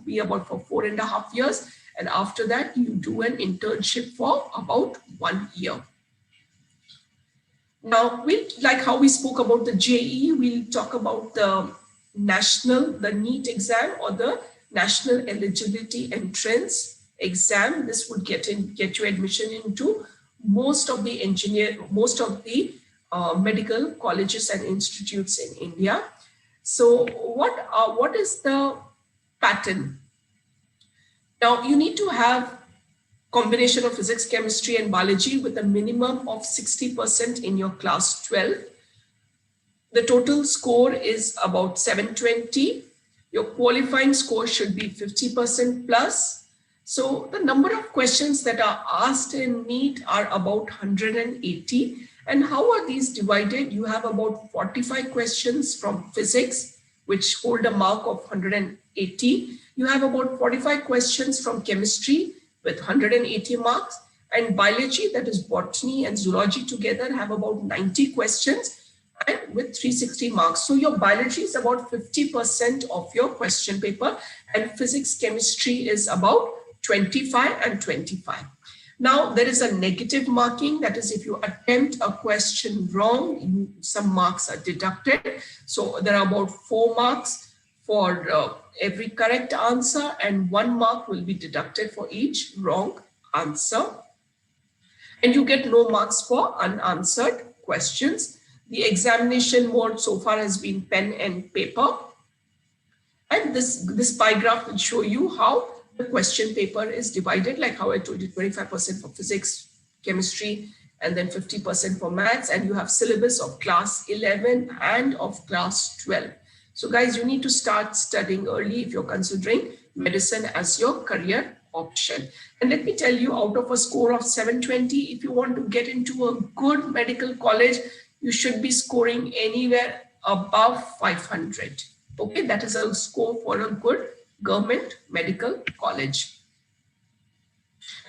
be about for 4.5 years. And after that, you do an internship for about 1 year. Now, like how we spoke about the JEE, we'll talk about the NEET exam or the National Eligibility Entrance exam. This would get you admission into most of the medical colleges and institutes in India. So what is the pattern? Now you need to have combination of physics, chemistry, and biology with a minimum of 60% in your class 12. The total score is about 720. Your qualifying score should be 50% plus. So the number of questions that are asked in NEET are about 180. And how are these divided? You have about 45 questions from physics, which hold a mark of 180. You have about 45 questions from chemistry with 180 marks. And biology, that is botany and zoology together, have about 90 questions and with 360 marks. So your biology is about 50% of your question paper, and physics, chemistry is about 25 and 25. Now there is a negative marking, that is if you attempt a question wrong, some marks are deducted. So there are about 4 marks for every correct answer, and 1 mark will be deducted for each wrong answer. And you get no marks for unanswered questions. The examination mode so far has been pen and paper. And this pie graph will show you how the question paper is divided, like how I told you, 25% for physics, chemistry, and then 50% for maths. And you have syllabus of class 11 and of class 12. So guys, you need to start studying early if you're considering medicine as your career option. And let me tell you, out of a score of 720, if you want to get into a good medical college, you should be scoring anywhere above 500. Okay, that is a score for a good government medical college.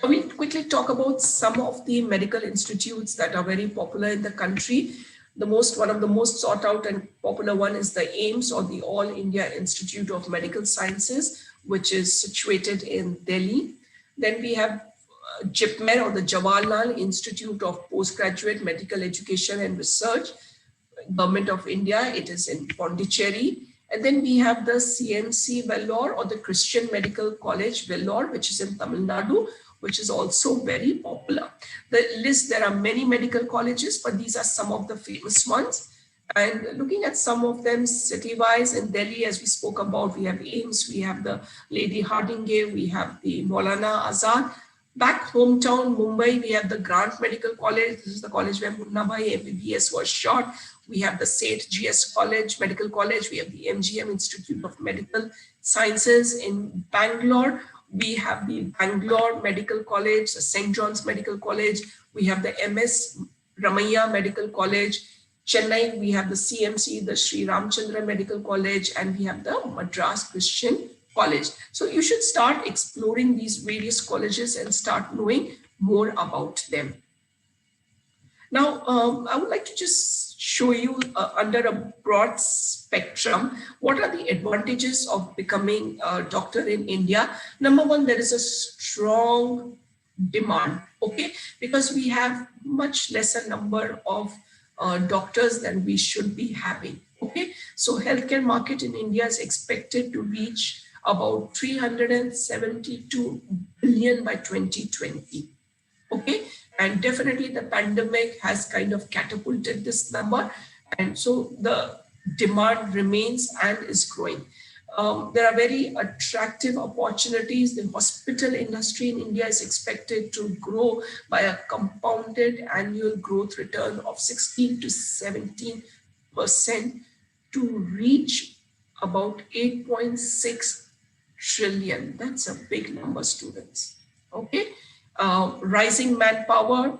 Now we'll quickly talk about some of the medical institutes that are very popular in the country. One of the most sought out and popular one is the AIIMS, or the All India Institute of Medical Sciences, which is situated in Delhi. Then we have JIPMER, or the Jawaharlal Institute of Postgraduate Medical Education and Research, Government of India. It is in Pondicherry. And then we have the CMC Vellore, or the Christian Medical College Vellore, which is in Tamil Nadu, which is also very popular. There are many medical colleges, but these are some of the famous ones. And looking at some of them city-wise, in Delhi, as we spoke about, we have AIIMS, we have the Lady Hardinge, we have the Maulana Azad. Back hometown, Mumbai, we have the Grant Medical College. This is the college where Munna Bhai MBBS was shot. We have the St. GS College, Medical College. We have the MGM Institute of Medical Sciences in Bangalore. We have the Bangalore Medical College, the St. John's Medical College. We have the MS Ramaiah Medical College. Chennai, we have the CMC, the Sri Ramchandra Medical College, and we have the Madras Christian College. So you should start exploring these various colleges and start knowing more about them. Now, I would like to just show you under a broad spectrum, what are the advantages of becoming a doctor in India? Number one, there is a strong demand, okay? Because we have much lesser number of doctors than we should be having, okay? So healthcare market in India is expected to reach about 372 billion by 2020, okay? And definitely the pandemic has kind of catapulted this number. And so the demand remains and is growing. There are very attractive opportunities. The hospital industry in India is expected to grow by a compounded annual growth return of 16 to 17% to reach about 8.6 trillion. That's a big number, students. Okay. Rising manpower,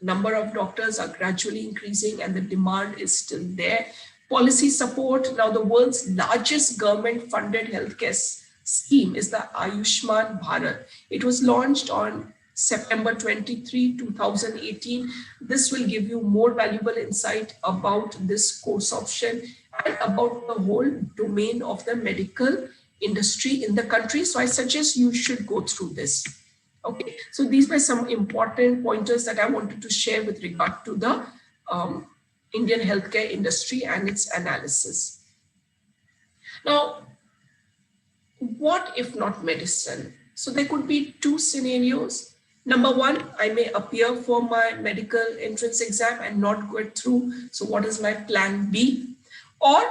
number of doctors are gradually increasing and the demand is still there. Policy support. Now, the world's largest government-funded healthcare scheme is the Ayushman Bharat. It was launched on September 23, 2018. This will give you more valuable insight about this course option and about the whole domain of the medical industry in the country. So I suggest you should go through this. Okay, so these were some important pointers that I wanted to share with regard to the Indian healthcare industry and its analysis. Now, what if not medicine? So there could be two scenarios. Number one, I may appear for my medical entrance exam and not get through. So what is my plan B? Or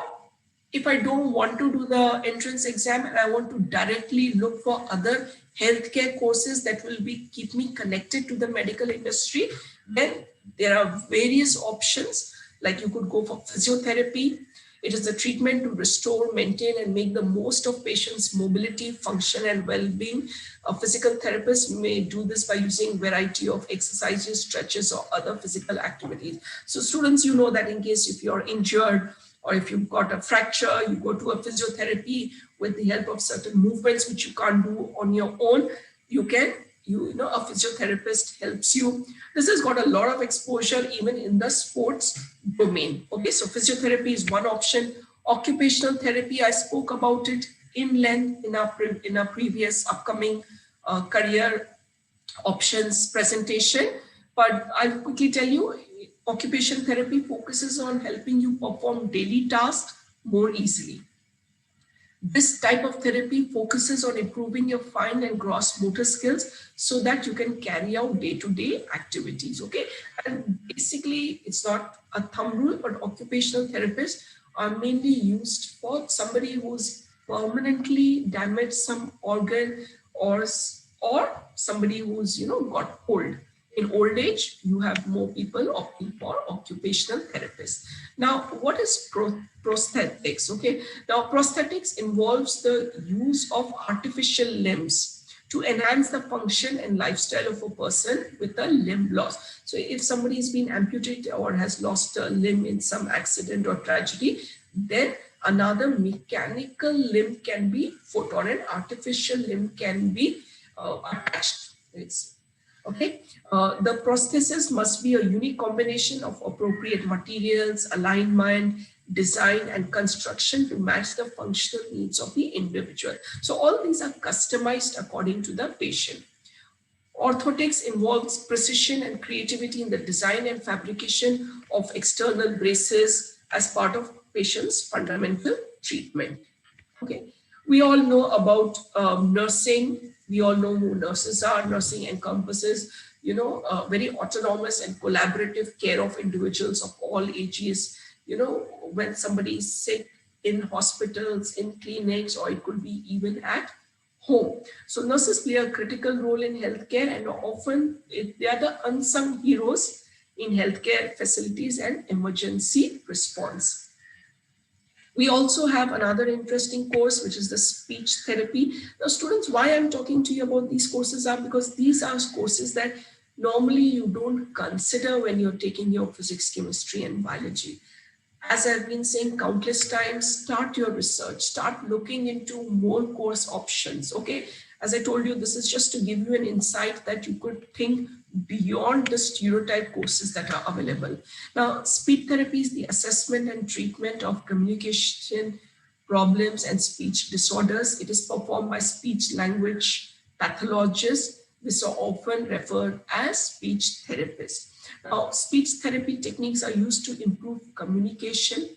if I don't want to do the entrance exam and I want to directly look for other healthcare courses that will keep me connected to the medical industry, then there are various options. Like you could go for physiotherapy. It is a treatment to restore, maintain, and make the most of patients' mobility, function, and well-being. A physical therapist may do this by using variety of exercises, stretches, or other physical activities. So students, you know that in case if you're injured or if you've got a fracture, you go to a physiotherapy with the help of certain movements which you can't do on your own. A physiotherapist helps you. This has got a lot of exposure even in the sports domain. Okay, so physiotherapy is one option. Occupational therapy, I spoke about it in length in our previous upcoming career options presentation. But I'll quickly tell you, occupational therapy focuses on helping you perform daily tasks more easily. This type of therapy focuses on improving your fine and gross motor skills so that you can carry out day-to-day activities, okay? And basically, it's not a thumb rule, but occupational therapists are mainly used for somebody who's permanently damaged some organ or somebody who's, got old. In old age, you have more people opting for occupational therapists. Now, what is prosthetics? Okay, now prosthetics involves the use of artificial limbs to enhance the function and lifestyle of a person with a limb loss. So if somebody has been amputated or has lost a limb in some accident or tragedy, then another mechanical limb can be put or an artificial limb can be attached. Okay, the prosthesis must be a unique combination of appropriate materials, alignment, design, and construction to match the functional needs of the individual. So all these are customized according to the patient. Orthotics involves precision and creativity in the design and fabrication of external braces as part of patient's fundamental treatment. Okay, we all know about nursing. We all know who nurses are. Nursing encompasses, very autonomous and collaborative care of individuals of all ages. When somebody is sick in hospitals, in clinics, or it could be even at home. So nurses play a critical role in healthcare, and often they are the unsung heroes in healthcare facilities and emergency response. We also have another interesting course, which is the speech therapy. Now, students, why I'm talking to you about these courses are because these are courses that normally you don't consider when you're taking your physics, chemistry, and biology. As I've been saying countless times, start your research, start looking into more course options, okay? As I told you, this is just to give you an insight that you could think beyond the stereotype courses that are available. Now, speech therapy is the assessment and treatment of communication problems and speech disorders. It is performed by speech language pathologists, which are often referred as speech therapists. Now, speech therapy techniques are used to improve communication.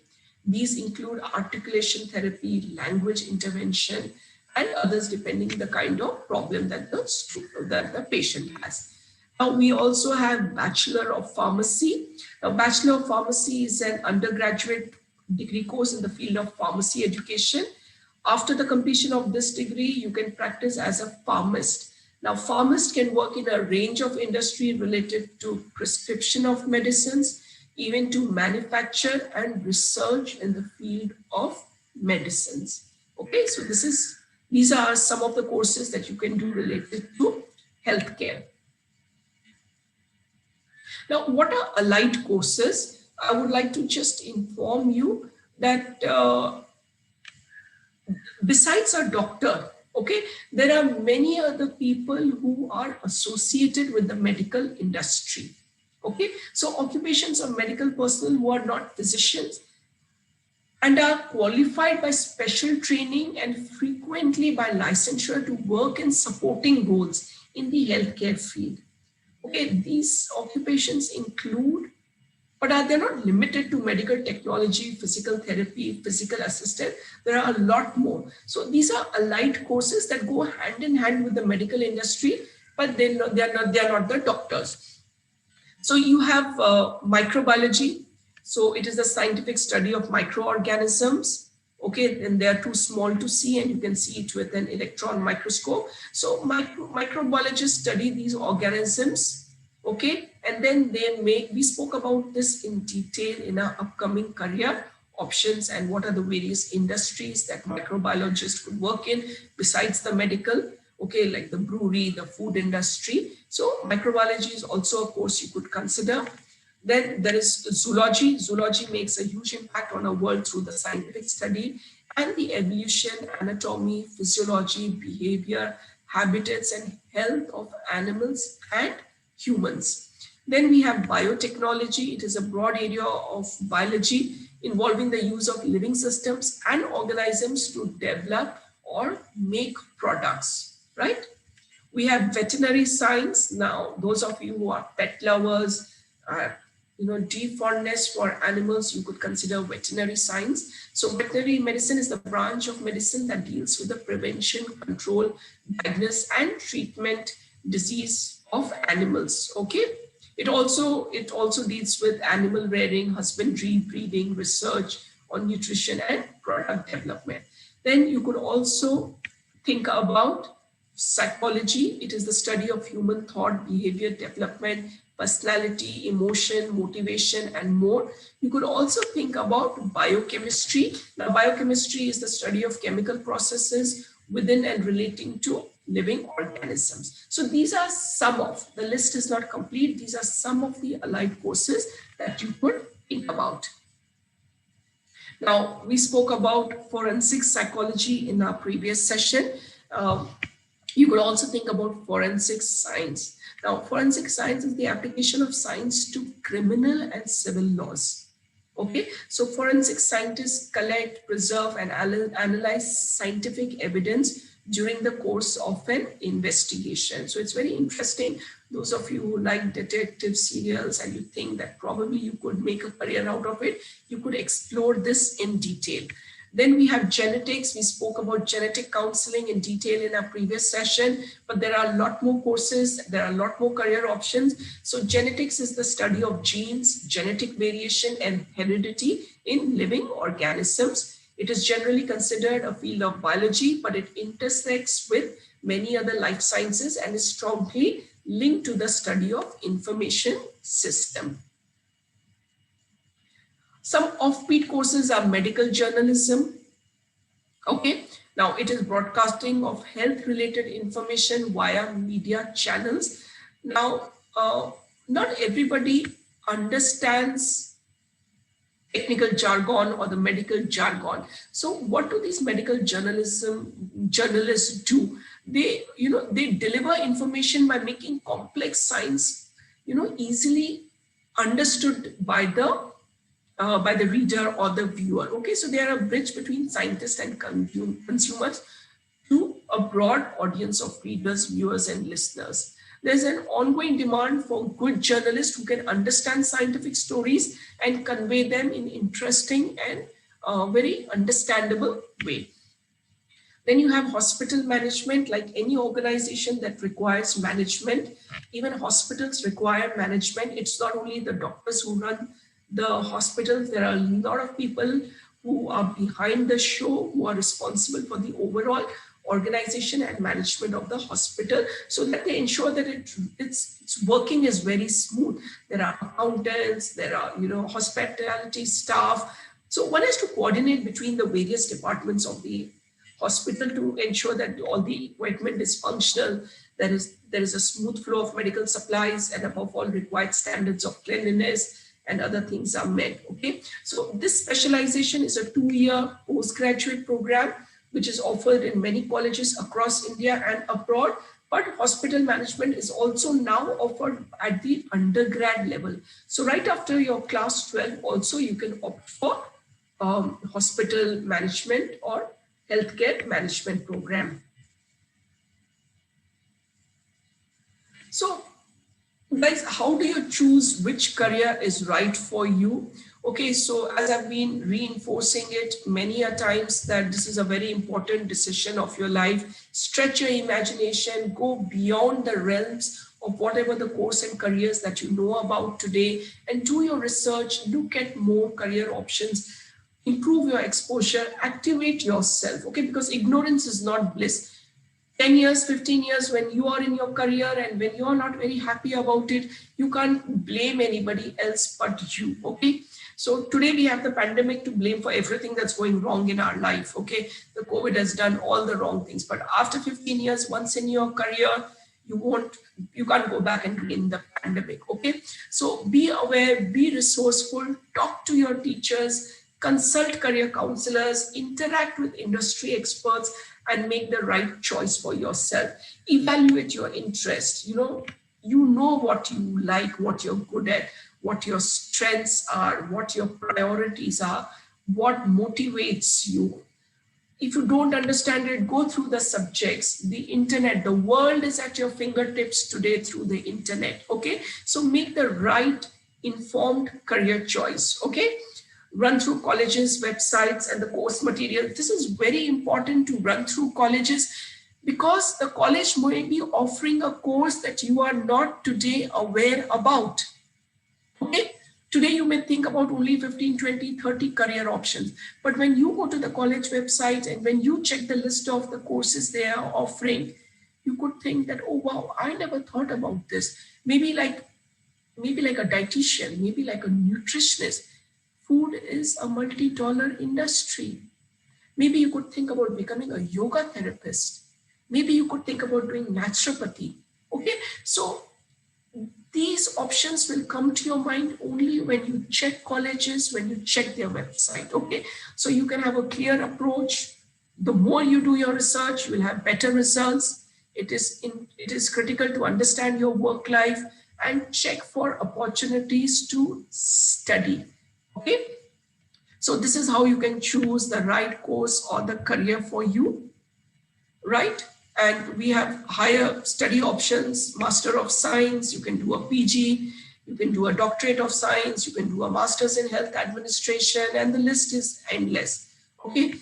These include articulation therapy, language intervention, and others depending on the kind of problem that the patient has. Now, we also have Bachelor of Pharmacy. Now, Bachelor of Pharmacy is an undergraduate degree course in the field of pharmacy education. After the completion of this degree, you can practice as a pharmacist. Now, pharmacists can work in a range of industry related to prescription of medicines, even to manufacture and research in the field of medicines. Okay, so these are some of the courses that you can do related to healthcare. Now, what are allied courses? I would like to just inform you that besides a doctor, okay, there are many other people who are associated with the medical industry. Okay, so occupations of medical personnel who are not physicians and are qualified by special training and frequently by licensure to work in supporting roles in the healthcare field. Okay, these occupations include, but they're not limited to medical technology, physical therapy, physical assistant. There are a lot more. So these are allied courses that go hand in hand with the medical industry, but they are not the doctors. So you have microbiology. So it is the scientific study of microorganisms. Okay, and they are too small to see, and you can see it with an electron microscope. So microbiologists study these organisms, okay, and then we spoke about this in detail in our upcoming career options and what are the various industries that microbiologists could work in besides the medical, okay, like the brewery, the food industry. So microbiology is also a course you could consider. Then there is zoology. Zoology makes a huge impact on our world through the scientific study and the evolution, anatomy, physiology, behavior, habitats, and health of animals and humans. Then we have biotechnology. It is a broad area of biology involving the use of living systems and organisms to develop or make products, right? We have veterinary science. Now, those of you who are pet lovers, deep fondness for animals, you could consider veterinary science. So veterinary medicine is the branch of medicine that deals with the prevention, control, diagnosis, and treatment disease of animals. Okay. It also deals with animal rearing, husbandry, breeding, research on nutrition and product development. Then you could also think about psychology. It is the study of human thought, behavior, development, personality, emotion, motivation, and more. You could also think about biochemistry. Now, biochemistry is the study of chemical processes within and relating to living organisms. So these are some of, the list is not complete. These are some of the allied courses that you could think about. Now, we spoke about forensic psychology in our previous session. You could also think about forensic science. Now, forensic science is the application of science to criminal and civil laws. Okay, so forensic scientists collect, preserve, and analyze scientific evidence during the course of an investigation. So it's very interesting. Those of you who like detective serials and you think that probably you could make a career out of it, you could explore this in detail. Then we have genetics. We spoke about genetic counseling in detail in our previous session, but there are a lot more courses. There are a lot more career options. So genetics is the study of genes, genetic variation, and heredity in living organisms. It is generally considered a field of biology, but it intersects with many other life sciences and is strongly linked to the study of information system. Some offbeat courses are medical journalism. Okay, now it is broadcasting of health related information via media channels. Now, not everybody understands technical jargon or the medical jargon. So what do these medical journalists do? They deliver information by making complex science, easily understood by the reader or the viewer. Okay, so they are a bridge between scientists and consumers to a broad audience of readers, viewers, and listeners. There's an ongoing demand for good journalists who can understand scientific stories and convey them in interesting and very understandable way. Then you have hospital management. Like any organization that requires management, even hospitals require management. It's not only the doctors who run the hospitals. There are a lot of people who are behind the show, who are responsible for the overall organization and management of the hospital, so that they ensure that its working is very smooth. There are accountants, there are hospitality staff. So one has to coordinate between the various departments of the hospital to ensure that all the equipment is functional. There is a smooth flow of medical supplies, and above all, required standards of cleanliness and other things are met. Okay, so this specialization is a 2-year postgraduate program which is offered in many colleges across India and abroad. But hospital management is also now offered at the undergrad level. So right after your class 12, also you can opt for hospital management or healthcare management program. So guys, how do you choose which career is right for you? Okay, so as I've been reinforcing it many a times that this is a very important decision of your life. Stretch your imagination, go beyond the realms of whatever the course and careers that you know about today, and do your research, look at more career options. improve your exposure, activate yourself, okay? Because ignorance is not bliss. 10 years, 15 years, when you are in your career and when you're not very happy about it, you can't blame anybody else but you, okay? So today we have the pandemic to blame for everything that's going wrong in our life, okay? The COVID has done all the wrong things, but after 15 years, once in your career, you can't go back and blame the pandemic, okay? So be aware, be resourceful, talk to your teachers, consult career counselors, interact with industry experts, and make the right choice for yourself. Evaluate your interest. You know what you like, what you're good at, what your strengths are, what your priorities are, what motivates you. If you don't understand it, go through the subjects, the internet. The world is at your fingertips today through the internet, okay? So make the right informed career choice, okay? Run through colleges, websites, and the course material. This is very important to run through colleges because the college may be offering a course that you are not today aware about. Okay? Today you may think about only 15, 20, 30 career options. But when you go to the college website and when you check the list of the courses they are offering, you could think that, oh wow, I never thought about this. Maybe like a dietitian, maybe like a nutritionist. Food is a multi-dollar industry. Maybe you could think about becoming a yoga therapist. Maybe you could think about doing naturopathy. Okay, so these options will come to your mind only when you check colleges, when you check their website. Okay, so you can have a clear approach. The more you do your research, you will have better results. It is critical to understand your work life and check for opportunities to study. Okay, so this is how you can choose the right course or the career for you, right? And we have higher study options, Master of Science, you can do a PG, you can do a Doctorate of Science, you can do a Master's in Health Administration, and the list is endless, okay?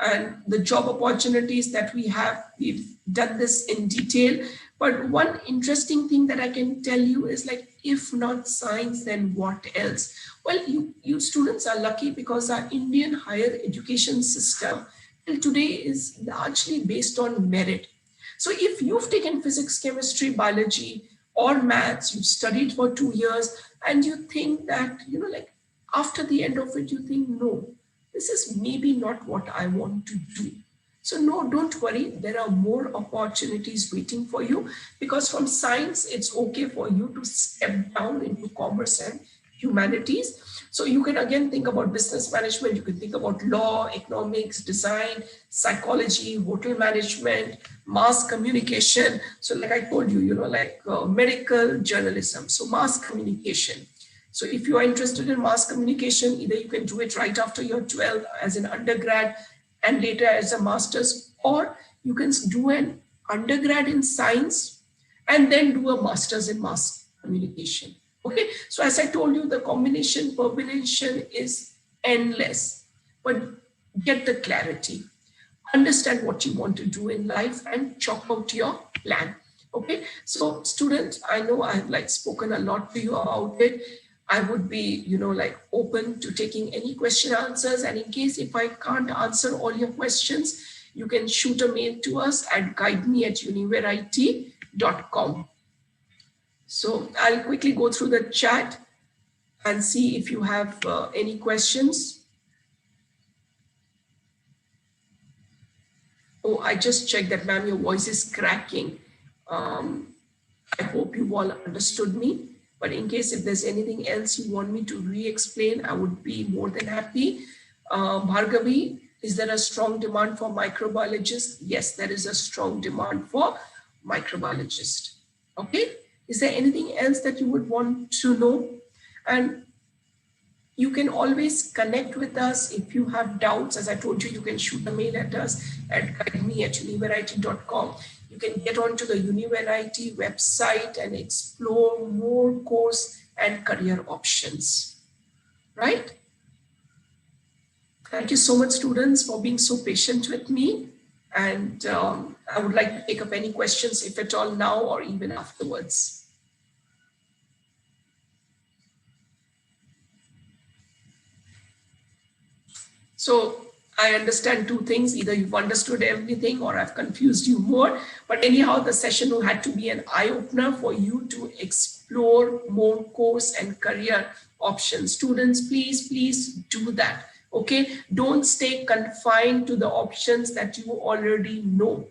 And the job opportunities that we have, we've done this in detail. But one interesting thing that I can tell you is like, if not science, then what else? Well, you students are lucky because our Indian higher education system till today is largely based on merit. So if you've taken physics, chemistry, biology, or maths, you've studied for 2 years, and you think that, like after the end of it, you think, no, this is maybe not what I want to do. So no, don't worry. There are more opportunities waiting for you because from science, it's okay for you to step down into commerce and humanities. So you can again think about business management. You can think about law, economics, design, psychology, hotel management, mass communication. So like I told you, medical journalism. So mass communication. So if you are interested in mass communication, either you can do it right after your 12 as an undergrad and later as a master's, or you can do an undergrad in science and then do a master's in mass communication. Okay, so as I told you, the combination is endless, but get the clarity, understand what you want to do in life and chalk out your plan. Okay, so students, I know I've spoken a lot to you about it. I would be, open to taking any question answers. And in case if I can't answer all your questions, you can shoot a mail to us at guideme@univerit.com. So I'll quickly go through the chat and see if you have any questions. Oh, I just checked that, ma'am, your voice is cracking. I hope you all understood me. But in case if there's anything else you want me to re-explain, I would be more than happy. Bhargavi, is there a strong demand for microbiologists? Yes, there is a strong demand for microbiologists. Okay. Is there anything else that you would want to know? And you can always connect with us if you have doubts. As I told you, you can shoot a mail at us at guideme@univerit.com. You can get onto the Univerit website and explore more course and career options, right? Thank you so much, students, for being so patient with me. And I would like to take up any questions, if at all, now or even afterwards. So I understand two things. Either you've understood everything or I've confused you more. But anyhow, the session had to be an eye-opener for you to explore more course and career options. Students, please do that. Okay. Don't stay confined to the options that you already know.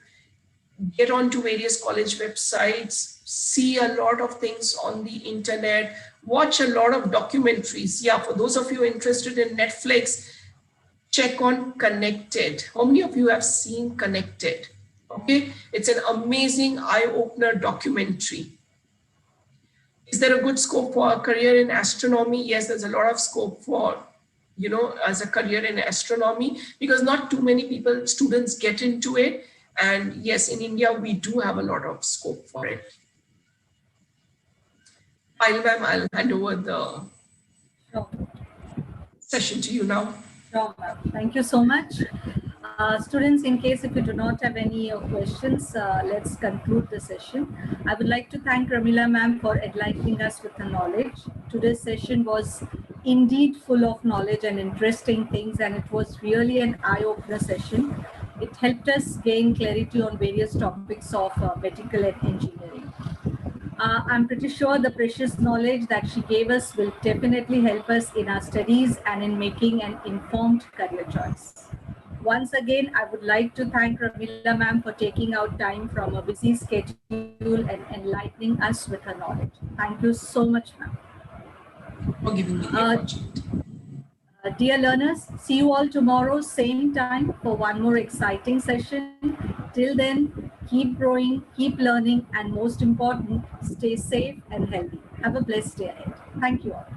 Get onto various college websites, see a lot of things on the internet, watch a lot of documentaries. Yeah, for those of you interested in Netflix, check on Connected. How many of you have seen Connected? Okay, it's an amazing eye-opener documentary. Is there a good scope for a career in astronomy? Yes, there's a lot of scope for, as a career in astronomy, because not too many people, students get into it. And yes, in India, we do have a lot of scope for it. I'll hand over the session to you now. Sure, ma'am. Thank you so much. Students, in case if you do not have any questions, let's conclude the session. I would like to thank Ramila ma'am for enlightening us with her knowledge. Today's session was indeed full of knowledge and interesting things, and it was really an eye-opener session. It helped us gain clarity on various topics of medical and engineering. I'm pretty sure the precious knowledge that she gave us will definitely help us in our studies and in making an informed career choice. Once again, I would like to thank Ramila ma'am for taking out time from a busy schedule and enlightening us with her knowledge. Thank you so much, ma'am. For giving me the opportunity. Dear learners, see you all tomorrow, same time for one more exciting session. Till then, keep growing, keep learning, and most important, stay safe and healthy. Have a blessed day ahead. Thank you all.